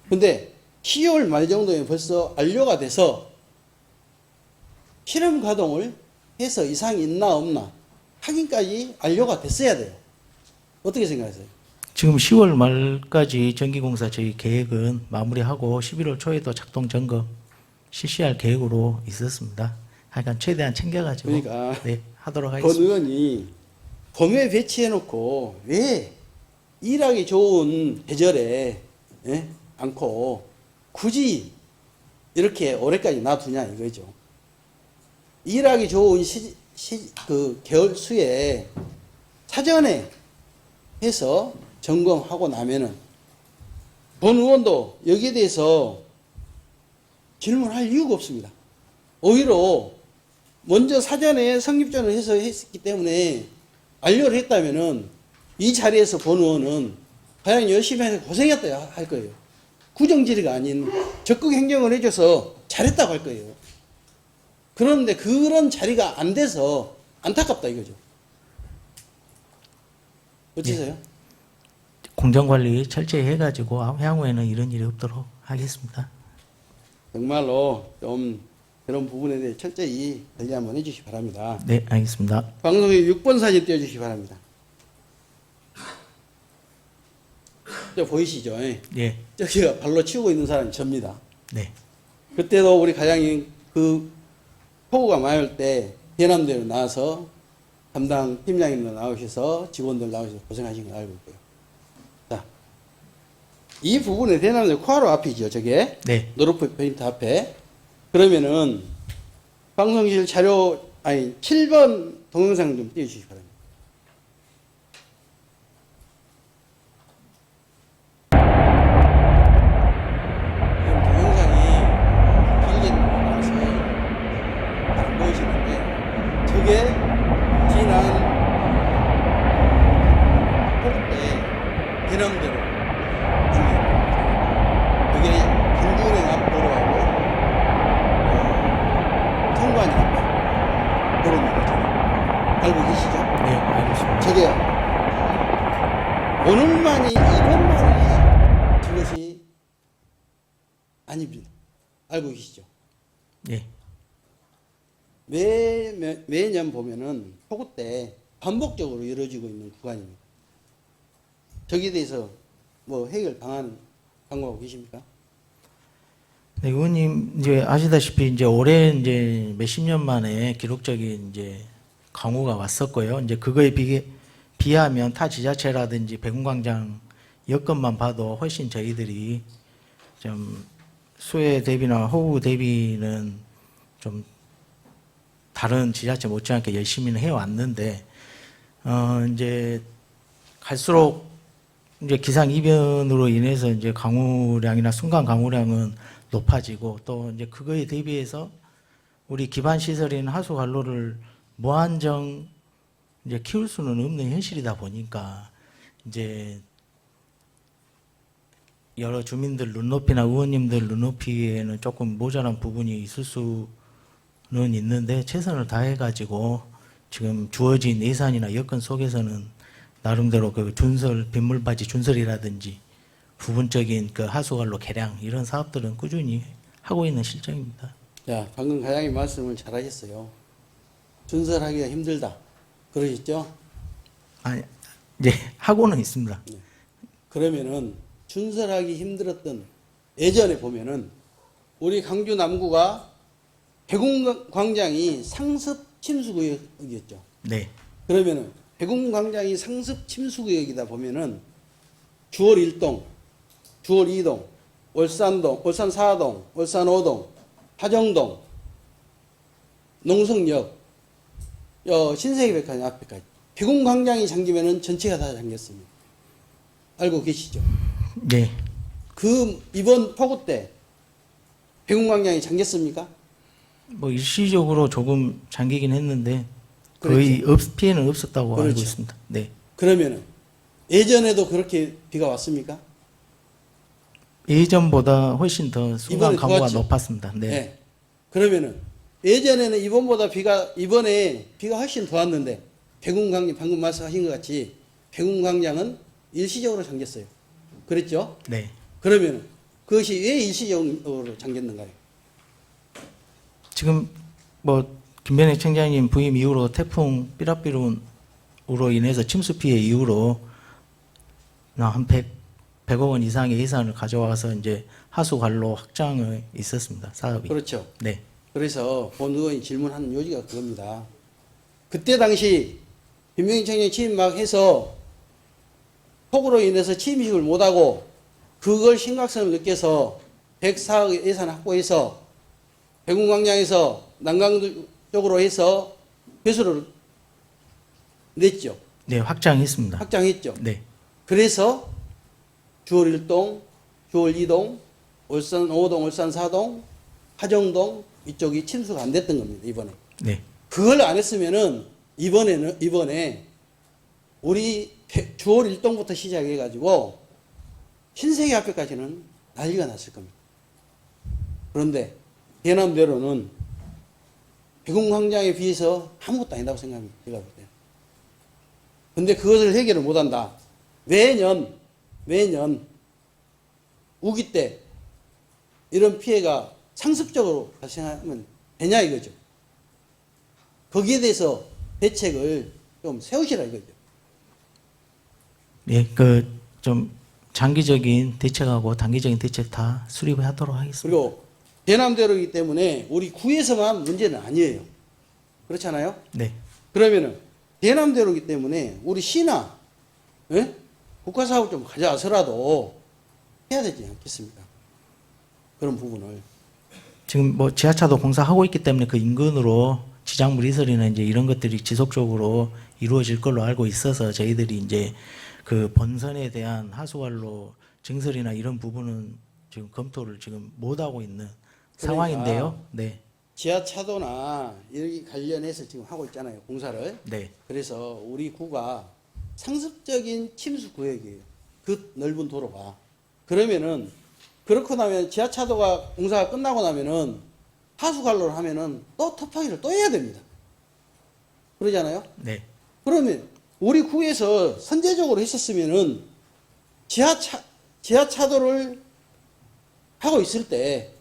근데 10월 말 정도에 벌써 완료가 돼서 실험 가동을 해서 이상이 있나 없나 확인까지 완료가 됐어야 돼요. 어떻게 생각하세요? 지금 10월 말까지 전기공사 저희 계획은 마무리하고 11월 초에도 작동 점검 실시할 계획으로 있었습니다. 하여간 최대한 챙겨가지고 그러니까 네, 하도록 권 하겠습니다. 의원이 봄에 배치해놓고 왜 일하기 좋은 계절에 않고 굳이 이렇게 올해까지 놔두냐 이거죠. 일하기 좋은 그 겨울 수에 사전에 해서 점검하고 나면은 본 의원도 여기에 대해서 질문할 이유가 없습니다. 오히려 먼저 사전에 성립전을 해서 했기 때문에 완료를 했다면은 이 자리에서 본 의원은 과연 열심히 해서 고생했다 할 거예요. 구정질의가 아닌 적극 행정을 해줘서 잘했다고 할 거예요. 그런데 그런 자리가 안 돼서 안타깝다 이거죠. 어찌세요? 공정 관리 철저히 해가지고 향후에는 이런 일이 없도록 하겠습니다. 정말로 좀 그런 부분에 대해 철저히 관리 한번 해주시기 바랍니다. 네, 알겠습니다. 방송에 6번 사진 띄워주시기 바랍니다. 저 보이시죠? 예, 저기가 발로 치우고 있는 사람이 접니다. 네, 그때도 우리 과장님 그 폭우가 많이 올 때 대남대로 나와서 담당 팀장님도 나오셔서 직원들 나오셔서 고생하신 걸 알고 있고요. 자, 이 부분에 대남대 코하로 앞이죠, 저게. 네, 노르프 페인트 앞에. 그러면은 방송실 자료 아니 7번 동영상 좀 띄워주시기 바랍니다. 지금 동영상이 길게 나와서 안 보이시는데 저게 지난 폭우 때 대남대로 그게 김구은행 앞 도로하고 통관이 앞에 도로입니다. 알고 계시죠? 네, 알겠습니다. 저게 오늘만이 이번만이 그것이 아닙니다. 알고 계시죠? 네, 매년 보면은 폭우 때 반복적으로 이루어지고 있는 구간입니다. 저기에 대해서 뭐 해결 방안 강구하고 계십니까? 네, 의원님 이제 아시다시피 이제 올해 이제 몇십 년 만에 기록적인 이제 강우가 왔었고요. 이제 그거에 비하면 타 지자체라든지 백운광장 여건만 봐도 훨씬 저희들이 좀 수해 대비나 호우 대비는 좀 다른 지자체 못지않게 열심히는 해왔는데 이제 갈수록 이제 기상 이변으로 인해서 이제 강우량이나 순간 강우량은 높아지고 또 이제 그거에 대비해서 우리 기반 시설인 하수 관로를 무한정 이제 키울 수는 없는 현실이다 보니까 이제 여러 주민들 눈높이나 의원님들 눈높이에는 조금 모자란 부분이 있을 수는 있는데 최선을 다해가지고 지금 주어진 예산이나 여건 속에서는 나름대로 그 준설 빗물바지 준설이라든지 부분적인 그 하수관로 개량 이런 사업들은 꾸준히 하고 있는 실정입니다. 자, 방금 과장님 말씀을 잘하셨어요. 준설하기가 힘들다. 그러셨죠? 아니, 이제 하고는 있습니다. 그러면은 준설하기 힘들었던 예전에 보면은 우리 강주 남구가 백운광장이 상습 침수구역이었죠. 네, 그러면은 백운광장이 상습 침수구역이다 보면은 주월 1동, 주월 2동, 월산동, 월산 4동, 월산 5동, 화정동, 농성역, 신세계백화점 앞에까지 백운광장이 잠기면은 전체가 다 잠겼습니다. 알고 계시죠? 네. 그 이번 폭우 때 백운광장이 잠겼습니까? 뭐 일시적으로 조금 잠기긴 했는데 거의 피해는 없었다고 알고 그렇죠. 있습니다. 네. 그러면은 예전에도 그렇게 비가 왔습니까? 예전보다 훨씬 더 순간 이번에 강우가 좋았죠? 높았습니다. 네. 그러면은 예전에는 이번에 비가 훨씬 더 왔는데 백운광장 방금 말씀하신 것 같이 백운광장은 일시적으로 잠겼어요. 그랬죠? 네. 그러면은 그것이 왜 일시적으로 잠겼는가요? 지금 뭐 김변희 청장님 부임 이후로 태풍 삐라삐룬으로 인해서 침수 피해 이후로 한 100억 원 이상의 예산을 가져와서 이제 하수 관로 확장이 있었습니다. 사업이. 그렇죠. 네. 그래서 본 의원이 질문하는 요지가 그겁니다. 그때 당시 김병희 청장이 취임 막 해서 폭우로 인해서 취임식을 못하고 그걸 심각성을 느껴서 104억 예산 확보해서 백운광장에서 난강 쪽으로 해서 배수를 냈죠. 네, 확장했습니다. 확장했죠. 네. 그래서 주월 1동, 주월 2동, 월산 5동, 월산 4동, 화정동 이쪽이 침수가 안 됐던 겁니다. 이번에. 네. 그걸 안 했으면은 이번에 우리 주월 1동부터 시작해 가지고 신세계 앞에까지는 난리가 났을 겁니다. 그런데 대남대로는 백운광장에 비해서 아무것도 아니다고 생각합니다. 제가 볼 때. 근데 그것을 해결을 못한다. 매년 매년 우기 때 이런 피해가 상습적으로 발생하면 되냐 이거죠. 거기에 대해서 대책을 좀 세우시라 이거죠. 예, 그 좀 장기적인 대책하고 단기적인 대책 다 수립하도록 하겠습니다. 그리고 대남대로이기 때문에 우리 구에서만 문제는 아니에요. 그렇잖아요? 네, 그러면은 대남대로이기 때문에 우리 시나 예? 국가사업 좀 가져와서라도 해야 되지 않겠습니까? 그런 부분을. 지금 뭐 지하차도 공사하고 있기 때문에 그 인근으로 지작물 이설이나 이제 이런 것들이 지속적으로 이루어질 걸로 알고 있어서 저희들이 이제 그 본선에 대한 하수관로 증설이나 이런 부분은 지금 검토를 지금 못 하고 있는 상황인데요. 네, 지하차도나 여기 관련해서 지금 하고 있잖아요. 공사를. 네, 그래서 우리 구가 상습적인 침수 구역이에요. 그 넓은 도로가. 그러면은 그렇고 나면 지하차도가 공사가 끝나고 나면은 하수관로를 하면은 또 터파기를 또 해야 됩니다. 그러잖아요. 네, 그러면 우리 구에서 선제적으로 했었으면은 지하차도를 하고 있을 때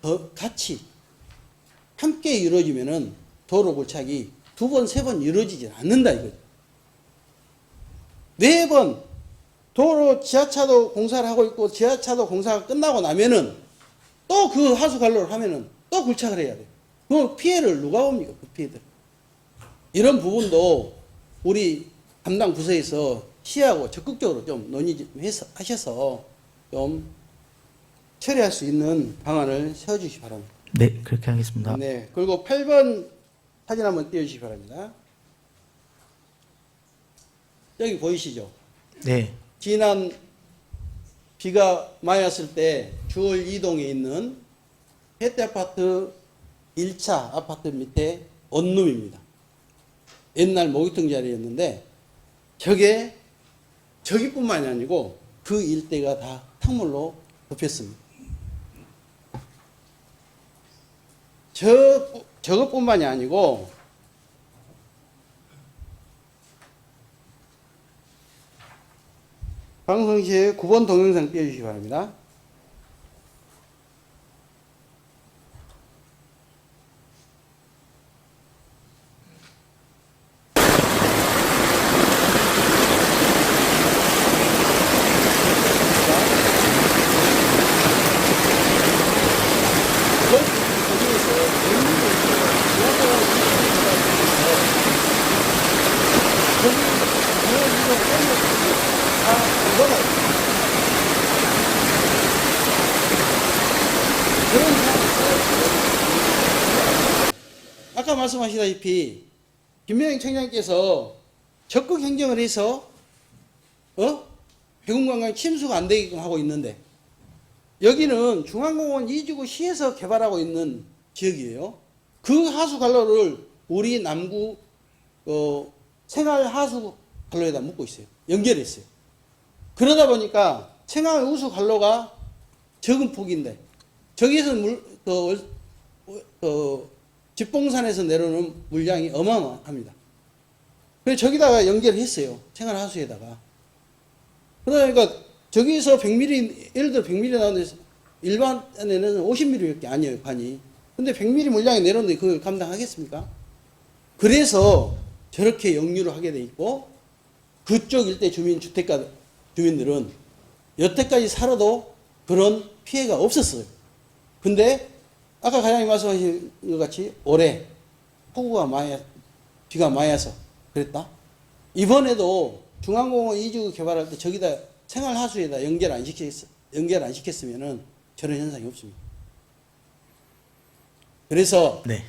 더 같이 함께 이루어지면은 도로 고착이 2번, 3번 이루어지지 않는다 이거죠. 4번 도로 지하차도 공사를 하고 있고 지하차도 공사가 끝나고 나면은 또 그 하수관로를 하면은 또 굴착을 해야 돼요. 그럼 피해를 누가 봅니까? 그 피해들. 이런 부분도 우리 담당 부서에서 시하고 적극적으로 좀 논의 좀 하셔서 좀 처리할 수 있는 방안을 세워주시기 바랍니다. 네, 그렇게 하겠습니다. 네. 그리고 8번 사진 한번 띄워주시기 바랍니다. 여기 보이시죠? 네, 지난 비가 많이 왔을 때 주월 2동에 있는 혜태아파트 1차 아파트 밑에 원룸입니다. 옛날 모기통 자리였는데 저기뿐만이 아니고 그 일대가 다 탕물로 덮였습니다. 저것뿐만이 아니고 방송시에 9번 동영상 띄워주시기 바랍니다. 아까 말씀하시다시피 김명희 청장께서 적극 행정을 해서 백운관광 침수가 안 되게끔 하고 있는데 여기는 중앙공원 2지구 시에서 개발하고 있는 지역이에요. 그 하수관로를 우리 남구 생활 하수관로에다 묶고 있어요. 연결했어요. 그러다 보니까 생활 우수관로가 적은 폭인데 저기에서 집봉산에서 내려오는 물량이 어마어마합니다. 그래서 저기다가 연결했어요. 생활하수에다가. 그러니까 저기서 100mm, 예를 들어 100mm 나오는데 일반에는 50mm밖에 아니에요, 관이. 근데 100mm 물량이 내려오는데 그걸 감당하겠습니까? 그래서 저렇게 역류를 하게 돼 있고 그쪽 일대 주택가 주민들은 여태까지 살아도 그런 피해가 없었어요. 근데 아까 과장님 말씀하신 것 같이 올해 비가 많이 와서 그랬다. 이번에도 중앙공원 2지구 개발할 때 저기다 생활하수에다 연결 안 시켰으면은 저런 현상이 없습니다. 그래서 네,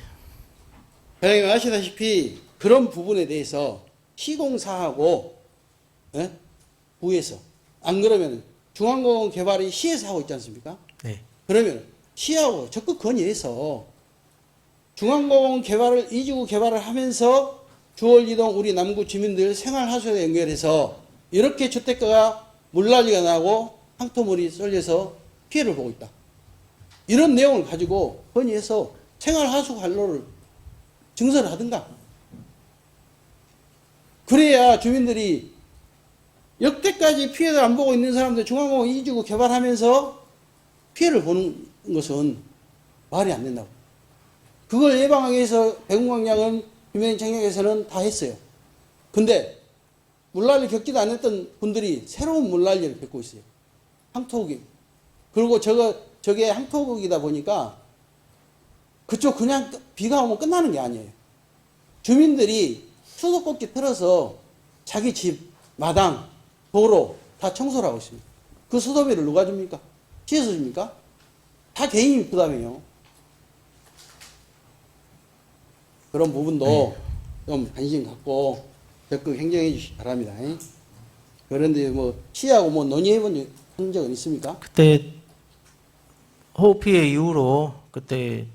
과장님 아시다시피 그런 부분에 대해서 시공사하고 구에서 안 그러면 중앙공원 개발이 시에서 하고 있지 않습니까? 네, 그러면 시하고 적극 건의해서 중앙공원 개발을 2지구 개발을 하면서 주월이동 우리 남구 주민들 생활하수에 연결해서 이렇게 주택가가 물난리가 나고 황토물이 쏠려서 피해를 보고 있다. 이런 내용을 가지고 건의해서 생활하수 관로를 증설을 하든가. 그래야 주민들이 여태까지 피해를 안 보고 있는 사람들 중앙공원 이주구 개발하면서 피해를 보는 것은 말이 안 된다고. 그걸 예방하기 위해서 배궁광량은 김해인 청약에서는 다 했어요. 근데 물난리를 겪지도 않았던 분들이 새로운 물난리를 겪고 있어요. 항토흑이. 그리고 저게 항토흑이다 보니까 그쪽 그냥 비가 오면 끝나는 게 아니에요. 주민들이 수도꼭지 틀어서 자기 집, 마당, 도로 다 청소를 하고 있습니다. 그 수도비를 누가 줍니까? 시에서 줍니까? 다 개인이 부담해요. 그런 부분도 좀 관심 갖고 적극 행정해 주시기 바랍니다. 그런데 뭐 시하고 뭐 논의해 본 적은 있습니까? 그때 호우 피해 이후로 그때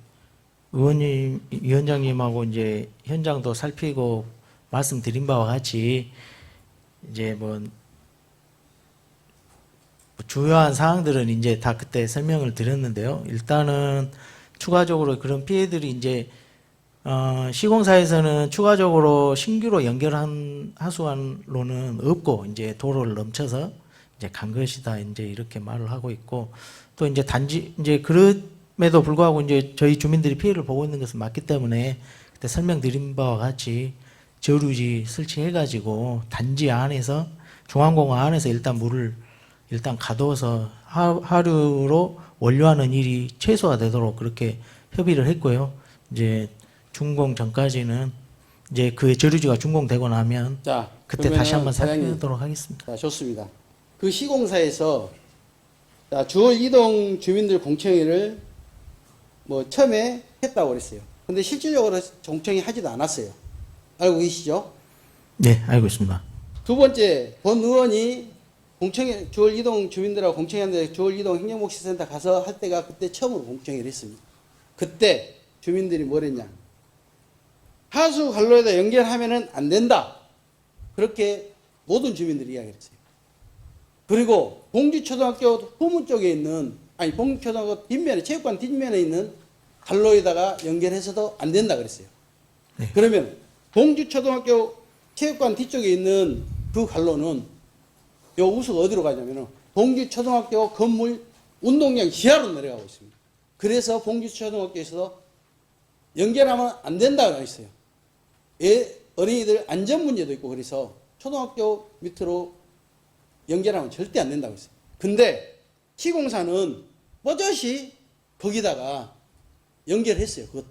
의원님, 위원장님하고 이제 현장도 살피고 말씀드린 바와 같이 이제 뭐 주요한 사항들은 이제 다 그때 설명을 드렸는데요. 일단은 추가적으로 그런 피해들이 이제 시공사에서는 추가적으로 신규로 연결한 하수관로는 없고 이제 도로를 넘쳐서 이제 간 것이다 이제 이렇게 말을 하고 있고 또 이제 단지 이제 그럼에도 불구하고 이제 저희 주민들이 피해를 보고 있는 것은 맞기 때문에 그때 설명드린 바와 같이 저류지 설치해가지고 단지 안에서 중앙공원 안에서 일단 물을 일단 가둬서 하류로 원료하는 일이 최소화되도록 그렇게 협의를 했고요. 이제 준공 전까지는 이제 그 저류지가 준공되고 나면 자, 그때 다시 한번 사장님, 살펴보도록 하겠습니다. 자, 좋습니다. 그 시공사에서 자, 주월 이동 주민들 공청회를 뭐 처음에 했다고 그랬어요. 근데 실질적으로 공청회 하지도 않았어요. 알고 계시죠? 네, 알고 있습니다. 두 번째, 본 의원이 공청회, 주월 이동 주민들하고 공청회하는데 주월 이동 행정복지센터 가서 할 때가 그때 처음으로 공청회를 했습니다. 그때 주민들이 뭐랬냐. 하수 관로에다 연결하면은 안 된다. 그렇게 모든 주민들이 이야기를 했어요. 그리고 봉지초등학교 후문 쪽에 있는, 아니, 봉지초등학교 뒷면에, 체육관 뒷면에 있는 관로에다가 연결해서도 안 된다 그랬어요. 네. 그러면 봉지초등학교 체육관 뒤쪽에 있는 그 관로는 요 우수가 어디로 가냐면은 봉지초등학교 건물 운동장 지하로 내려가고 있습니다. 그래서 봉지초등학교에서 연결하면 안 된다고 했어요. 어린이들 안전 문제도 있고 그래서 초등학교 밑으로 연결하면 절대 안 된다고 했어요. 근데 시공사는 뻗어시 거기다가 연결했어요. 그것도.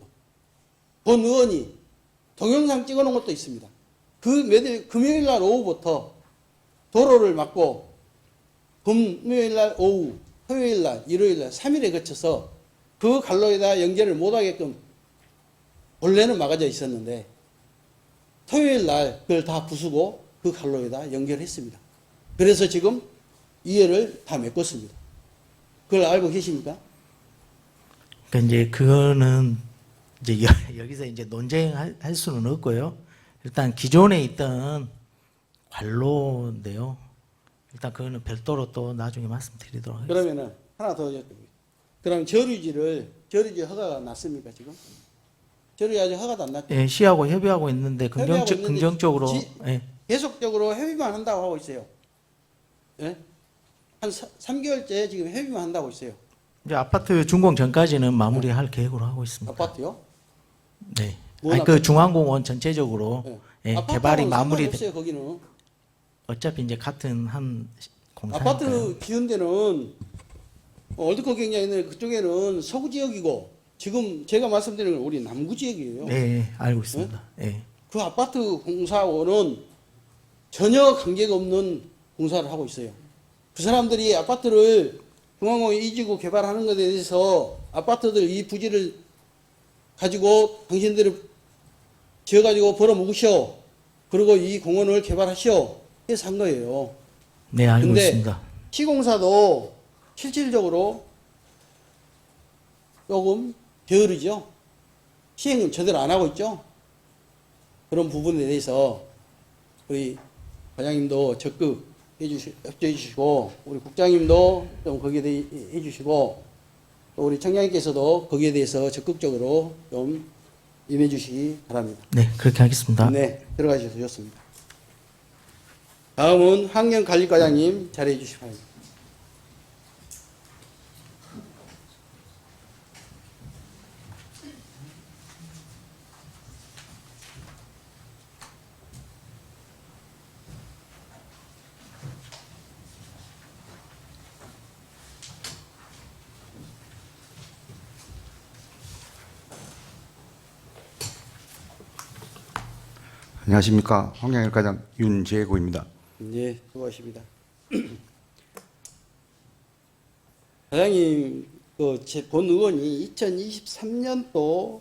본 의원이 동영상 찍어놓은 것도 있습니다. 금요일 날 오후부터 도로를 막고 금요일 날 오후, 토요일 날, 일요일 날 3일에 거쳐서 그 관로에다 연결을 못하게끔 원래는 막아져 있었는데 토요일 날 그걸 다 부수고 그 관로에다 연결했습니다. 그래서 지금 이해를 다 메꿨습니다. 그걸 알고 계십니까? 그러니까 이제 그거는 이제 여기서 이제 논쟁할 수는 없고요. 일단 기존에 있던 관로인데요. 일단 그거는 별도로 또 나중에 말씀드리도록 하겠습니다. 그러면은 하나 더 여쭤볼게요. 그럼 저류지 허가가 났습니까 지금? 저류지 아직 허가도 안 났죠? 예, 시하고 협의하고 있는데 협의하고 있는데 긍정적으로 예. 계속적으로 협의만 한다고 하고 있어요. 예? 한 3개월째 지금 협의만 한다고 있어요. 이제 아파트 준공 전까지는 마무리할 계획으로 하고 있습니다. 아파트요? 네. 뭔 아니, 그 중앙공원 전체적으로 네. 예, 아파트하고는 개발이 마무리돼. 상관없어요 거기는. 어차피 이제 같은 한 공사니까요. 아파트 지은 데는 월드컵 경기가 있는데 그쪽에는 서구 지역이고 지금 제가 말씀드리는 건 우리 남구 지역이에요. 네, 알고 있습니다. 예. 그 아파트 공사하고는 전혀 관계가 없는 공사를 하고 있어요. 그 사람들이 아파트를 중앙공원 이지구 개발하는 것에 대해서 아파트들 이 부지를 가지고 당신들이 지어가지고 벌어먹으시오. 그리고 이 공원을 개발하시오. 해서 한 거예요. 네, 알고 근데 있습니다. 시공사도 실질적으로 조금 게으르죠. 시행은 제대로 안 하고 있죠. 그런 부분에 대해서 우리 과장님도 적극 협조해 주시고 우리 국장님도 좀 거기에 대해 해주시고 또 우리 청장님께서도 거기에 대해서 적극적으로 좀 임해 주시기 바랍니다. 네, 그렇게 하겠습니다. 네, 들어가셔서 좋습니다. 다음은 환경관리과장님 자리해 주시기 바랍니다. 안녕하십니까. 환경일과장 윤재고입니다. 네, 수고하십니다. 과장님, 본 의원이 2023년도에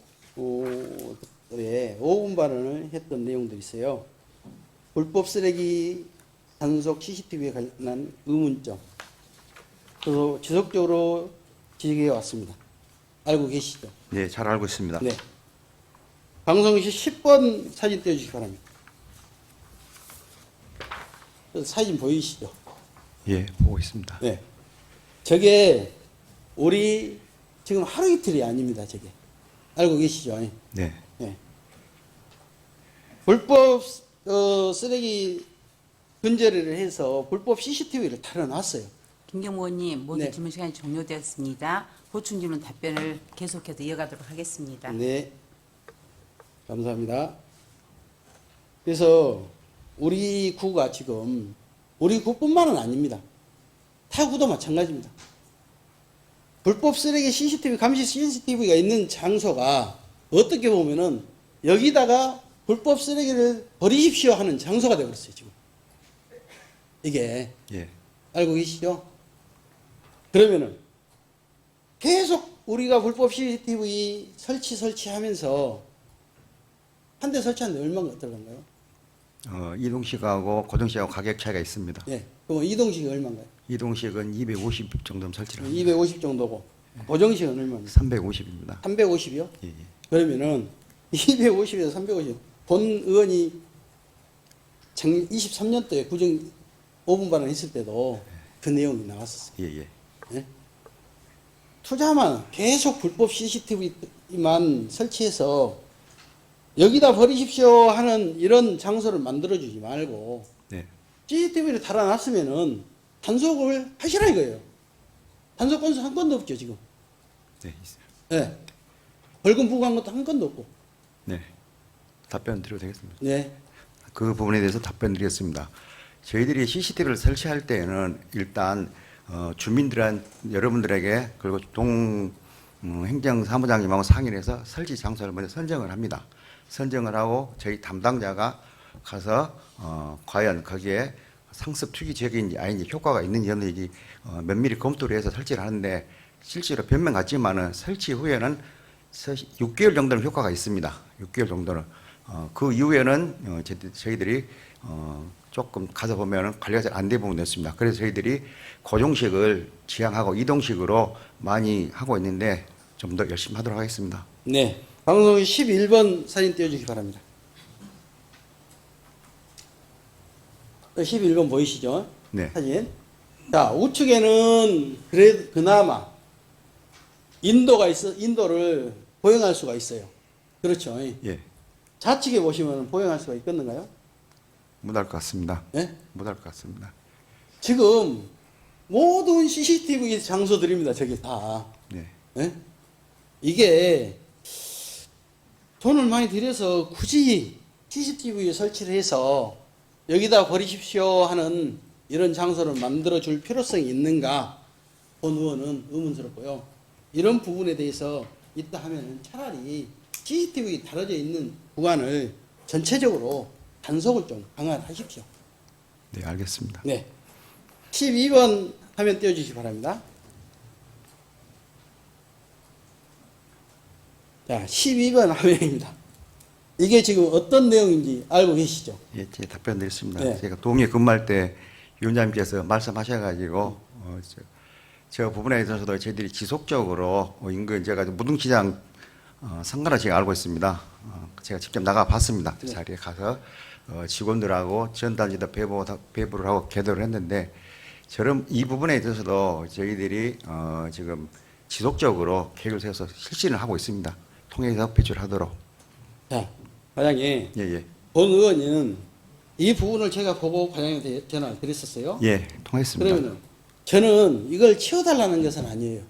5분 발언을 했던 내용들이 있어요. 불법 쓰레기 단속 CCTV에 관련한 의문점. 그래서 지속적으로 지적해 왔습니다. 알고 계시죠? 네, 잘 알고 있습니다. 네. 방송시 10번 사진 띄워주시기 바랍니다. 사진 보이시죠? 예, 보고 있습니다. 네. 저게 우리 지금 하루 이틀이 아닙니다. 저게 알고 계시죠? 네, 네. 불법 쓰레기 근절을 해서 불법 CCTV를 달아놨어요. 김경무 의원님 모두 네. 질문 시간이 종료되었습니다. 보충 질문 답변을 계속해서 이어가도록 하겠습니다. 네. 감사합니다. 그래서 우리 구가 지금 우리 구뿐만은 아닙니다. 타 구도 마찬가지입니다. 불법 쓰레기 CCTV 감시 CCTV가 있는 장소가 어떻게 보면은 여기다가 불법 쓰레기를 버리십시오 하는 장소가 되어버렸어요 지금. 이게 예, 알고 계시죠? 그러면은 계속 우리가 불법 CCTV 설치하면서 한 대 설치하는데 얼마가 들어간가요? 이동식하고 고정식하고 가격 차이가 있습니다. 예. 그럼 이동식이 얼마인가요? 이동식은 250 정도 설치를 합니다. 250 정도고 고정식은 얼마입니까? 350입니다. 350이요? 예, 예. 그러면은 250에서 350. 본 의원이 23년도에 구정 5분 발언 했을 때도 그 내용이 나왔었어요. 예, 예. 예? 투자만 계속 불법 CCTV만 설치해서 여기다 버리십시오 하는 이런 장소를 만들어주지 말고 네, CCTV를 달아놨으면은 단속을 하시라 이거예요. 단속 건수 한 건도 없죠 지금. 네, 있어요. 예. 벌금 부과한 것도 한 건도 없고. 네. 답변 드려도 되겠습니다. 네. 그 부분에 대해서 답변 드리겠습니다. 저희들이 CCTV를 설치할 때에는 일단 여러분들에게 그리고 행정사무장님하고 상의를 해서 설치 장소를 먼저 선정을 합니다. 선정을 하고 저희 담당자가 가서 과연 거기에 상습 투기적인지 아닌지 효과가 있는지 없는지 면밀히 검토를 해서 설치를 하는데 실제로 변명 같지만은 설치 후에는 6개월 정도는 효과가 있습니다. 6개월 정도는. 그 이후에는 저희들이 조금 가서 보면은 관리가 잘 안 된 부분이 있습니다. 그래서 저희들이 고정식을 지향하고 이동식으로 많이 하고 있는데 좀 더 열심히 하도록 하겠습니다. 네. 방송 11번 사진 띄워주시기 바랍니다. 11번 보이시죠? 네. 사진. 자, 우측에는 그나마 인도를 보행할 수가 있어요. 그렇죠? 예. 좌측에 보시면 보행할 수가 있겠는가요? 못할 것 같습니다. 네? 못할 것 같습니다. 지금 모든 CCTV 장소들입니다. 저게 다. 네. 네? 이게 돈을 많이 들여서 굳이 CCTV 설치를 해서 여기다 버리십시오 하는 이런 장소를 만들어 줄 필요성이 있는가? 본 의원은 의문스럽고요. 이런 부분에 대해서 있다 하면 차라리 CCTV 달아져 있는 구간을 전체적으로 단속을 좀 강화하십시오. 네, 알겠습니다. 네. 12번 화면 띄워주시기 바랍니다. 자, 12번 화면입니다. 이게 지금 어떤 내용인지 알고 계시죠? 예, 제가 답변 드렸습니다. 네. 제가 동의에 근무할 때 위원장님께서 말씀하셔가지고 저 부분에 있어서도 저희들이 지속적으로 인근 제가 무등시장 상가를 제가 알고 있습니다. 제가 직접 나가 봤습니다. 그 네. 자리에 가서 직원들하고 전단지도 배부를 하고 개도를 했는데 저런 이 부분에 있어서도 저희들이 지금 지속적으로 계획을 세워서 실시를 하고 있습니다. 통해서 배출하도록. 자, 과장님, 예, 예. 본 의원은 이 부분을 제가 보고 과장님한테 전화를 드렸었어요. 예, 통했습니다. 그러면은 저는 이걸 치워달라는 것은 아니에요.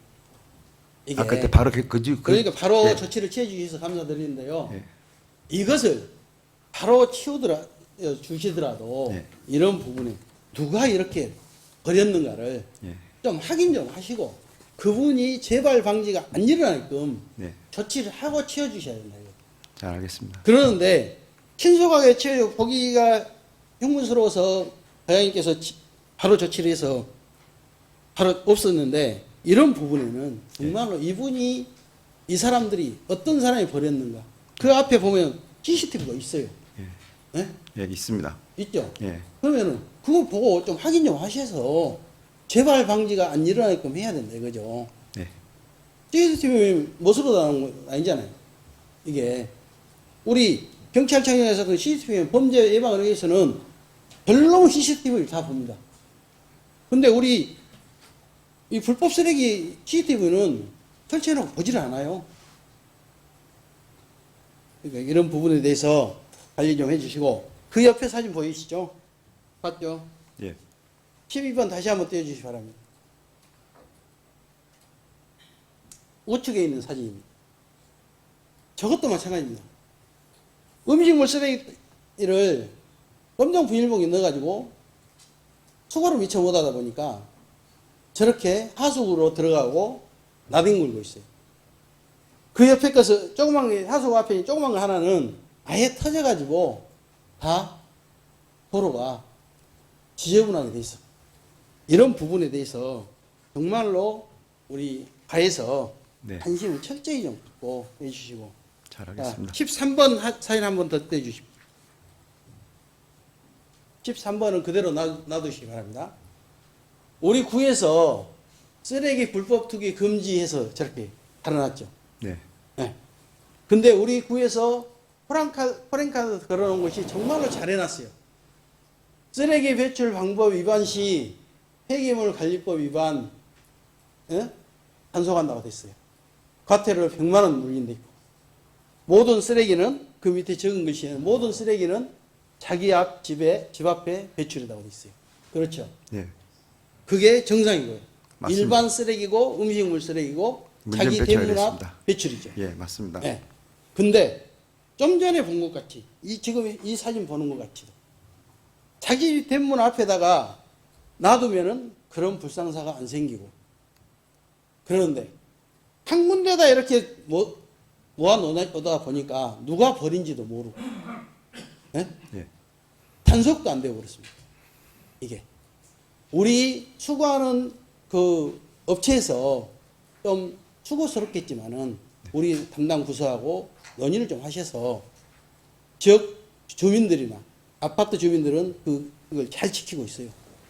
이게 그때 바로 그러니까 바로 예. 조치를 취해주셔서 감사드리는데요. 예. 이것을 바로 주시더라도 예. 이런 부분에 누가 이렇게 버렸는가를 예. 좀 확인 좀 하시고 그분이 재발 방지가 안 일어나게끔 네, 조치를 하고 치워주셔야 된다. 잘 알겠습니다. 그러는데 신속하게 보기가 흉문스러워서 과장님께서 바로 조치를 해서 바로 없었는데 이런 부분에는 정말로 이분이 이 사람들이 어떤 사람이 버렸는가 그 앞에 보면 CCTV가 있어요. 네? 예, 있습니다. 있죠. 예, 그러면은 그거 보고 좀 확인 좀 하셔서 재발 방지가 안 일어나게끔 해야 된다 이거죠. 네, CCTV 멋으로 나오는 건 아니잖아요. 이게 우리 경찰청에서 그 CCTV 범죄 예방을 위해서는 별로 CCTV를 다 봅니다. 근데 우리 이 불법 쓰레기 CCTV는 설치해놓고 보질 않아요. 그러니까 이런 부분에 대해서 관리 좀 해주시고 그 옆에 사진 보이시죠? 봤죠? 예, 12번 다시 한번 띄워주시기 바랍니다. 우측에 있는 사진입니다. 저것도 마찬가지입니다. 음식물 쓰레기를 검정 비닐봉에 넣어가지고 수거를 미처 못하다 보니까 저렇게 하수구로 들어가고 나뒹굴고 있어요. 그 옆에 것을 조그만 게 하수구 앞에 있는 조그만 거 하나는 아예 터져가지고 다 도로가 지저분하게 돼 있어. 이런 부분에 대해서 정말로 우리 가에서 네, 관심을 철저히 좀 갖고 해주시고. 잘 자, 알겠습니다. 13번 사진 한번 더 떼주십시오. 13번은 그대로 놔두시기 바랍니다. 우리 구에서 쓰레기 불법 투기 금지해서 저렇게 달아놨죠. 네, 네. 근데 우리 구에서 포렌카드 걸어놓은 것이 정말로 잘 해놨어요. 쓰레기 배출 방법 위반 시 폐기물 관리법 위반 단속한다고 됐어요. 과태료 100만 원 물린다 있고. 모든 쓰레기는 그 밑에 적은 글씨는 모든 쓰레기는 자기 집 앞에 배출이라고 돼 있어요. 그렇죠. 예, 그게 정상이고요. 맞습니다. 일반 쓰레기고 음식물 쓰레기고 문전 자기 배출해야 대문 앞 되겠습니다. 배출이죠. 예, 맞습니다. 네. 근데 좀 전에 본 것 같이 지금 이 사진 보는 것 같이 자기 대문 앞에다가 놔두면은 그런 불상사가 안 생기고 그런데 한 군데다 이렇게 모아놓다 보니까 누가 버린지도 모르고 네? 예, 단속도 안 되고 그렇습니다. 이게 우리 수거하는 그 업체에서 좀 수고스럽겠지만은 우리 담당 부서하고 논의를 좀 하셔서 지역 주민들이나 아파트 주민들은 그걸 잘 지키고 있어요.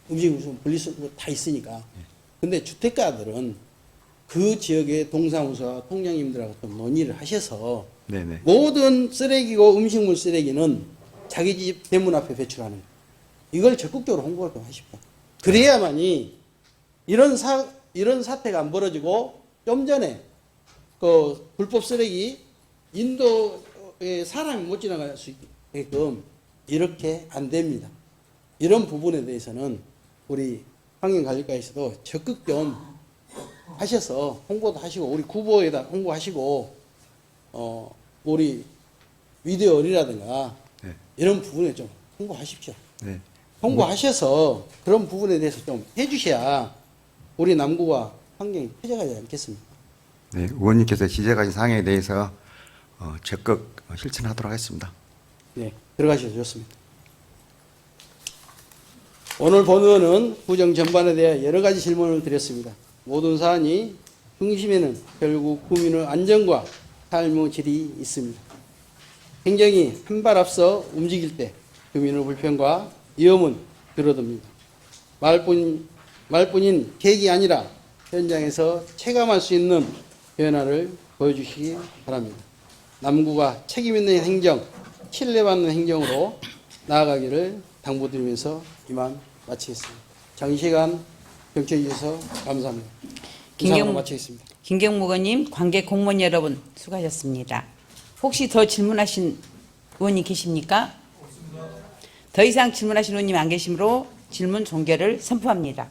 음식물 분리수거 다 있으니까. 근데 주택가들은 그 지역의 동사무소와 통장님들하고 좀 논의를 하셔서 네, 네, 모든 쓰레기고 음식물 쓰레기는 자기 집 대문 앞에 배출하는 거예요. 이걸 적극적으로 홍보를 좀 하십시오. 그래야만이 이런 사태가 안 벌어지고 좀 전에 그 불법 쓰레기 인도에 사람이 못 지나갈 수 있게끔 이렇게 안 됩니다. 이런 부분에 대해서는 우리 환경관리과에서도 적극 좀 하셔서 홍보도 하시고 우리 구보에다 홍보하시고 우리 미디어리라든가 네, 이런 부분에 좀 홍보하십시오. 네, 홍보하셔서 그런 부분에 대해서 좀 해주셔야 우리 남구가 환경이 폐져가지 않겠습니까? 네, 의원님께서 지적하신 사항에 대해서 적극 실천하도록 하겠습니다. 네, 들어가셔도 좋습니다. 오늘 본의원은 구정 전반에 대해 여러 가지 질문을 드렸습니다. 모든 사안이 중심에는 결국 국민의 안전과 삶의 질이 있습니다. 행정이 한 발 앞서 움직일 때 국민의 불편과 위험은 줄어듭니다. 말뿐인 계획이 아니라 현장에서 체감할 수 있는 변화를 보여주시기 바랍니다. 남구가 책임 있는 행정, 신뢰받는 행정으로 나아가기를 당부드리면서 이만 마치겠습니다. 장시간 경청해 주셔서 감사합니다. 이상으로 마치겠습니다. 김경무 의원님, 관계 공무원 여러분 수고하셨습니다. 혹시 더 질문하신 의원님 계십니까? 더 이상 질문하신 의원님 안 계시므로 질문 종결을 선포합니다.